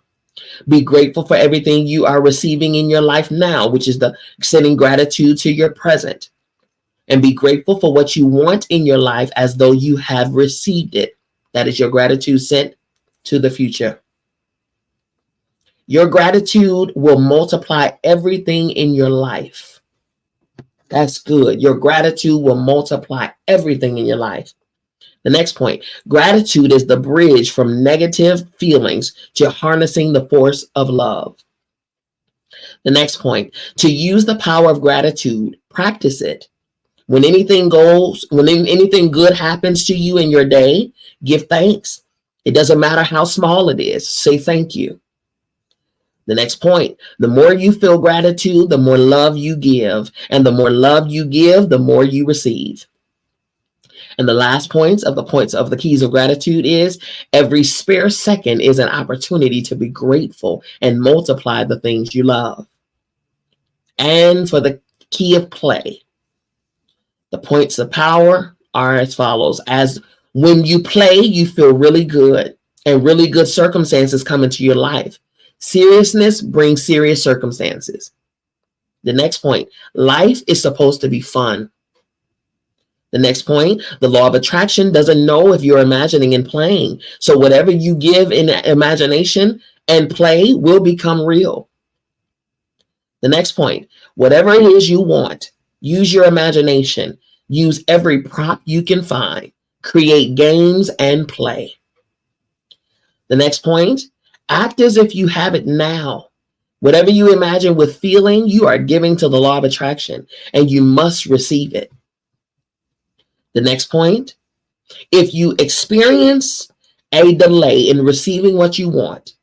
Be grateful for everything you are receiving in your life now, which is the sending gratitude to your present. And be grateful for what you want in your life as though you have received it. That is your gratitude sent to the future. Your gratitude will multiply everything in your life. That's good. Your gratitude will multiply everything in your life. The next point, gratitude is the bridge from negative feelings to harnessing the force of love. The next point, to use the power of gratitude, practice it. When anything good happens to you in your day, give thanks. It doesn't matter how small it is. Say thank you. The next point, the more you feel gratitude, the more love you give. And the more love you give, the more you receive. And the last points of the keys of gratitude is every spare second is an opportunity to be grateful and multiply the things you love. And for the key of play, the points of power are as follows. As when you play, you feel really good and really good circumstances come into your life. Seriousness brings serious circumstances. The next point, life is supposed to be fun. The next point, the law of attraction doesn't know if you're imagining and playing. So whatever you give in imagination and play will become real. The next point, whatever it is you want, use your imagination. Use every prop you can find. Create games and play. The next point, act as if you have it now. Whatever you imagine with feeling, you are giving to the law of attraction, and you must receive it. The next point, if you experience a delay in receiving what you want,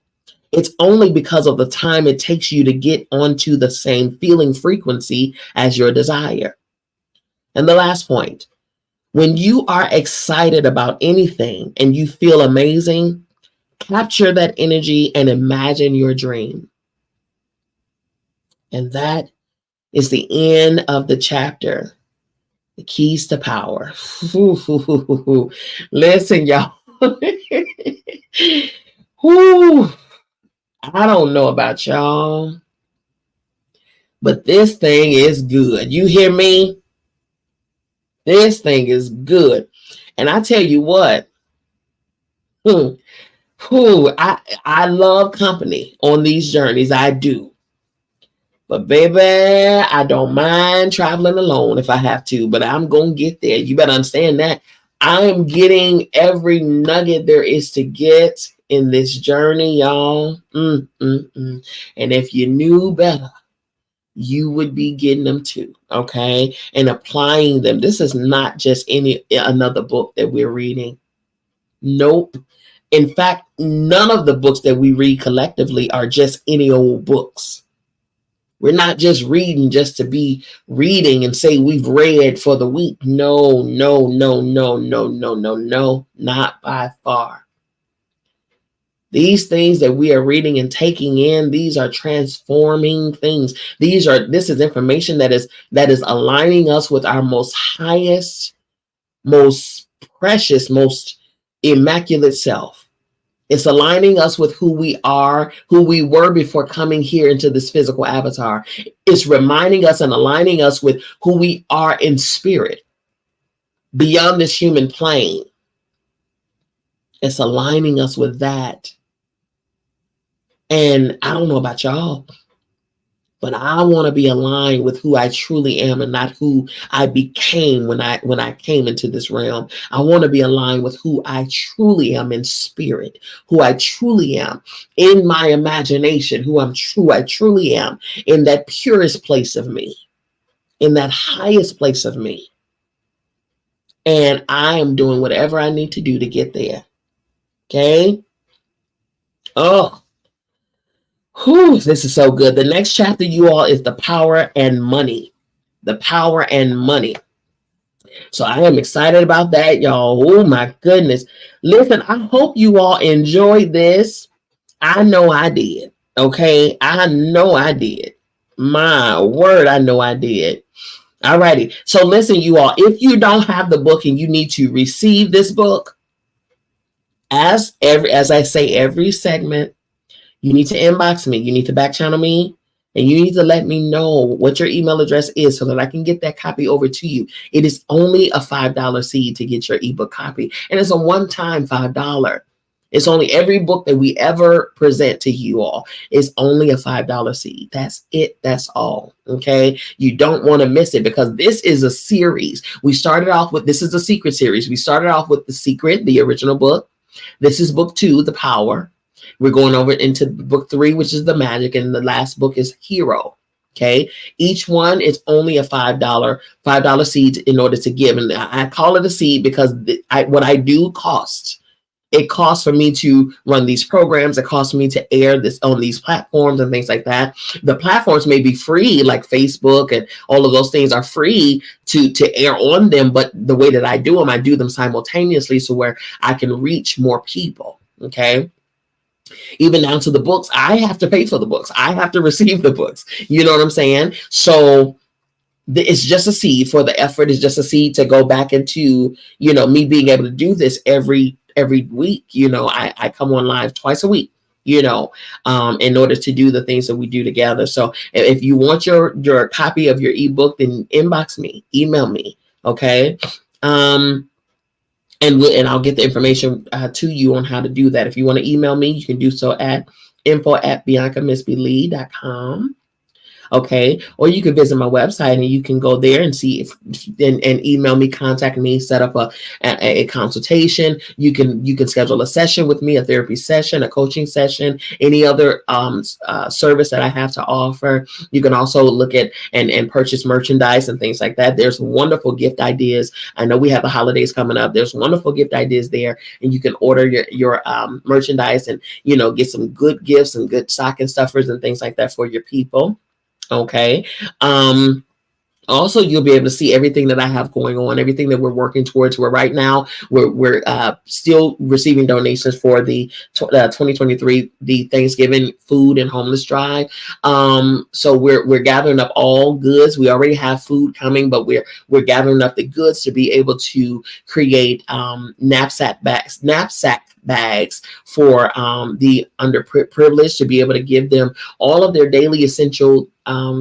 it's only because of the time it takes you to get onto the same feeling frequency as your desire. And the last point, when you are excited about anything and you feel amazing, capture that energy and imagine your dream. And that is the end of the chapter. The keys to power. Listen, y'all. I don't know about y'all, but this thing is good. You hear me? This thing is good. And I tell you what, I love company on these journeys. I do. But baby, I don't mind traveling alone if I have to, but I'm going to get there. You better understand that. I'm getting every nugget there is to get in this journey, y'all. And if you knew better, you would be getting them too, okay? And applying them. This is not just another book that we're reading. Nope. In fact, none of the books that we read collectively are just any old books. We're not just reading just to be reading and say we've read for the week. No, no, no, no, no, no, no, no, not by far. These things that we are reading and taking in, these are transforming things. This is information that is aligning us with our most highest, most precious, most immaculate self. It's aligning us with who we are, who we were before coming here into this physical avatar. It's reminding us and aligning us with who we are in spirit, beyond this human plane. It's aligning us with that. And I don't know about y'all, but I want to be aligned with who I truly am and not who I became when I came into this realm. I want to be aligned with who I truly am in spirit, who I truly am in my imagination, who I truly am in that purest place of me, in that highest place of me. And I am doing whatever I need to do to get there. Okay? Oh, whew, this is so good. The next chapter, you all, is the power and money. The power and money. So I am excited about that, y'all. Oh my goodness. Listen, I hope you all enjoyed this. I know I did. Okay. I know I did. My word, I know I did. All righty. So listen, you all, if you don't have the book and you need to receive this book, as I say, every segment, you need to inbox me. You need to back channel me. And you need to let me know what your email address is so that I can get that copy over to you. It is only a $5 seed to get your ebook copy. And it's a one-time $5. It's only every book that we ever present to you all is only a $5 seed. That's it. That's all. Okay. You don't want to miss it because this is a series. We started off with, this is the Secret series. We started off with The Secret, the original book. This is book 2, The Power. We're going over into book 3, which is The Magic, and the last book is Hero. Okay. Each one is only a $5 seed in order to give. And I call it a seed because what I do costs. It costs for me to run these programs. It costs me to air this on these platforms and things like that. The platforms may be free, like Facebook and all of those things are free to air on them. But the way that I do them simultaneously so where I can reach more people. Okay. Even down to the books, I have to pay for the books. I have to receive the books. You know what I'm saying? So it's just a seed for the effort. It's just a seed to go back into, me being able to do this every week. I come on live twice a week, in order to do the things that we do together. So if you want your copy of your ebook, then inbox me, email me. Okay. And I'll get the information to you on how to do that. If you want to email me, you can do so at info@biancamissblee.com. Okay. Or you can visit my website and you can go there and see and email me, contact me, set up a consultation. You can schedule a session with me, a therapy session, a coaching session, any other service that I have to offer. You can also look at and purchase merchandise and things like that. There's wonderful gift ideas. I know we have the holidays coming up. There's wonderful gift ideas there, and you can order your merchandise and get some good gifts and good stocking stuffers and things like that for your people. Okay. Also, you'll be able to see everything that I have going on, everything that we're working towards. Where right now we're still receiving donations for the 2023 the Thanksgiving food and homeless drive. So we're gathering up all goods. We already have food coming, but we're gathering up the goods to be able to create knapsack bags for the underprivileged, to be able to give them all of their daily essential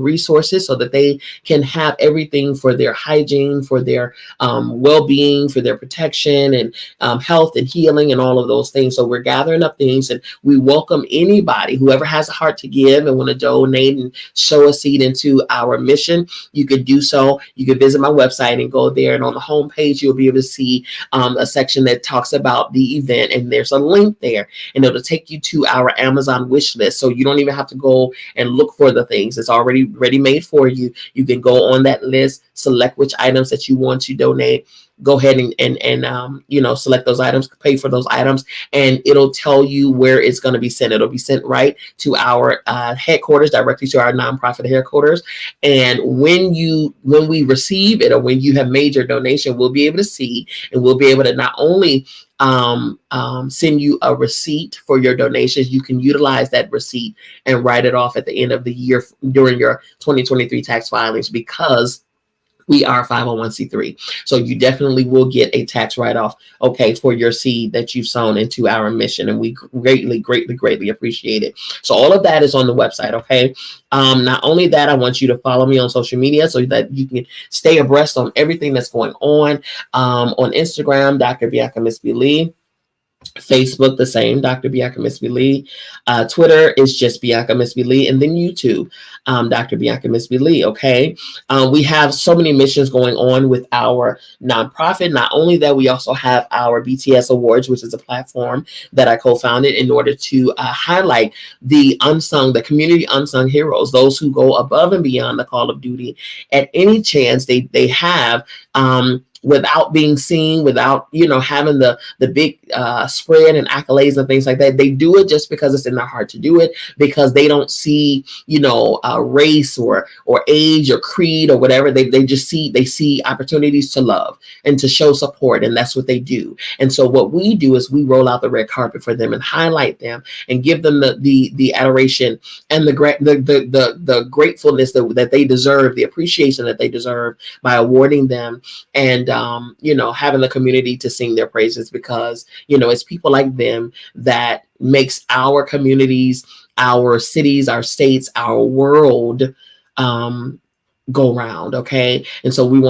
resources so that they can have everything for their hygiene, for their well-being, for their protection and health and healing and all of those things. So we're gathering up things, and we welcome anybody, whoever has a heart to give and want to donate and sow a seed into our mission. You could do so. You could visit my website and go there, and on the homepage you'll be able to see a section that talks about the event, and there's a link there, and it'll take you to our Amazon wish list. So you don't even have to go and look for the things. It's already ready made for you. You can go on that list, select which items that you want to donate. Go ahead and select those items, pay for those items, and it'll tell you where it's going to be sent. It'll be sent right to our headquarters, directly to our nonprofit headquarters. And when we receive it, or when you have made your donation, we'll be able to see, and we'll be able to not only send you a receipt for your donations. You can utilize that receipt and write it off at the end of the year during your 2023 tax filings, because we are 501c3. So you definitely will get a tax write-off, okay, for your seed that you've sown into our mission. And we greatly appreciate it. So all of that is on the website, okay? Not only that, I want you to follow me on social media so that you can stay abreast on everything that's going on. On Instagram, Dr. Bianca Miss B. Lee. Facebook, the same, Dr. Bianca Miss B. Lee. Twitter is just Bianca Miss B. Lee. And then YouTube, Dr. Bianca Miss B. Lee, okay? We have so many missions going on with our nonprofit. Not only that, we also have our BTS Awards, which is a platform that I co-founded in order to highlight the community unsung heroes, those who go above and beyond the call of duty at any chance they have, without being seen, without, having the big spread and accolades and things like that. They do it just because it's in their heart to do it, because they don't see, race or age or creed or whatever. They just see opportunities to love and to show support. And that's what they do. And so what we do is we roll out the red carpet for them and highlight them and give them the adoration and the gratefulness that they deserve, the appreciation that they deserve, by awarding them and having the community to sing their praises, because it's people like them that makes our communities, our cities, our states, our world go round. Okay. And so we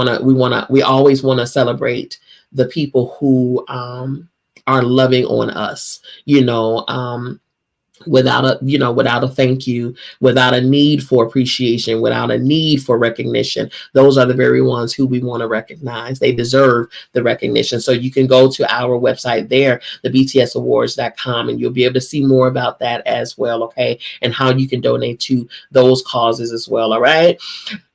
always want to celebrate the people who are loving on us, without a thank you, without a need for appreciation, without a need for recognition. Those are the very ones who we want to recognize. They deserve the recognition. So you can go to our website there, the btsawards.com, and you'll be able to see more about that as well, okay? And how you can donate to those causes as well, all right?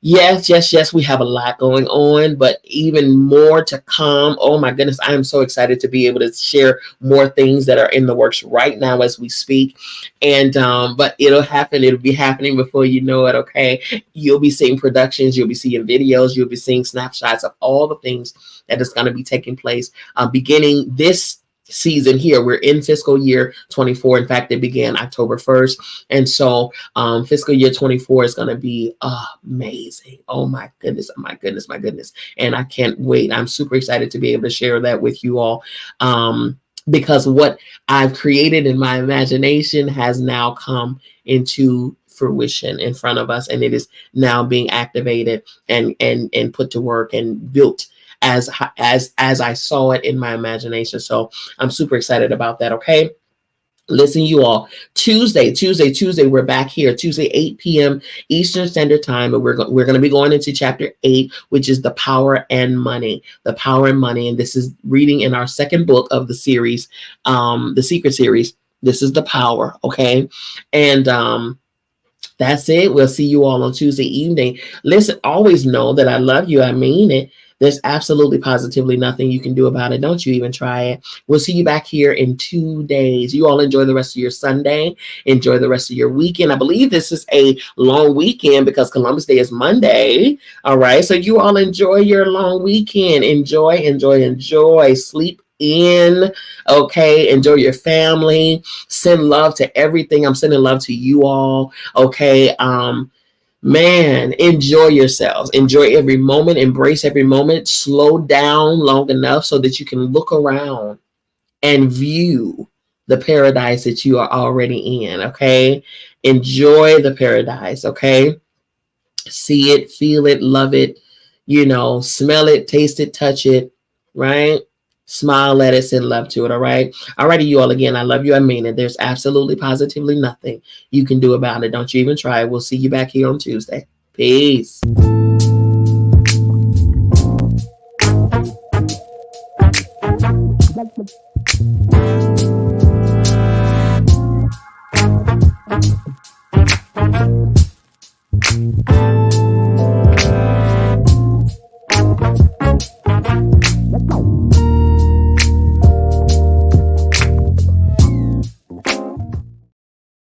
Yes, we have a lot going on, but even more to come. Oh my goodness, I am so excited to be able to share more things that are in the works right now as we speak. And but it'll be happening before you know it, okay? You'll be seeing productions, you'll be seeing videos, you'll be seeing snapshots of all the things that is going to be taking place beginning this season here. We're in fiscal year 24. In fact, it began October 1st. And so fiscal year 24 is going to be amazing. Oh my goodness. And I can't wait. I'm super excited to be able to share that with you all. Because what I've created in my imagination has now come into fruition in front of us, and it is now being activated and put to work and built as I saw it in my imagination. So I'm super excited about that. Okay. Listen, you all, Tuesday, we're back here, Tuesday, 8 p.m. Eastern Standard Time. And we're going to be going into chapter 8, which is the power and money. And this is reading in our second book of the series, the Secret series. This is the power. Okay. And, that's it. We'll see you all on Tuesday evening. Listen, always know that I love you. I mean it. There's absolutely positively nothing you can do about it. Don't you even try it. We'll see you back here in 2 days. You all enjoy the rest of your Sunday. Enjoy the rest of your weekend. I believe this is a long weekend because Columbus Day is Monday. All right. So you all enjoy your long weekend. Enjoy. Sleep in. Okay. Enjoy your family. Send love to everything. I'm sending love to you all. Okay. Man, enjoy yourselves. Enjoy every moment. Embrace every moment. Slow down long enough so that you can look around and view the paradise that you are already in. Okay. Enjoy the paradise. Okay. See it, feel it, love it, smell it, taste it, touch it. Right. Smile at it, send love to it. All right. Alrighty, you all, again, I love you. I mean it. There's absolutely positively nothing you can do about it. Don't you even try. We'll see you back here on Tuesday. Peace.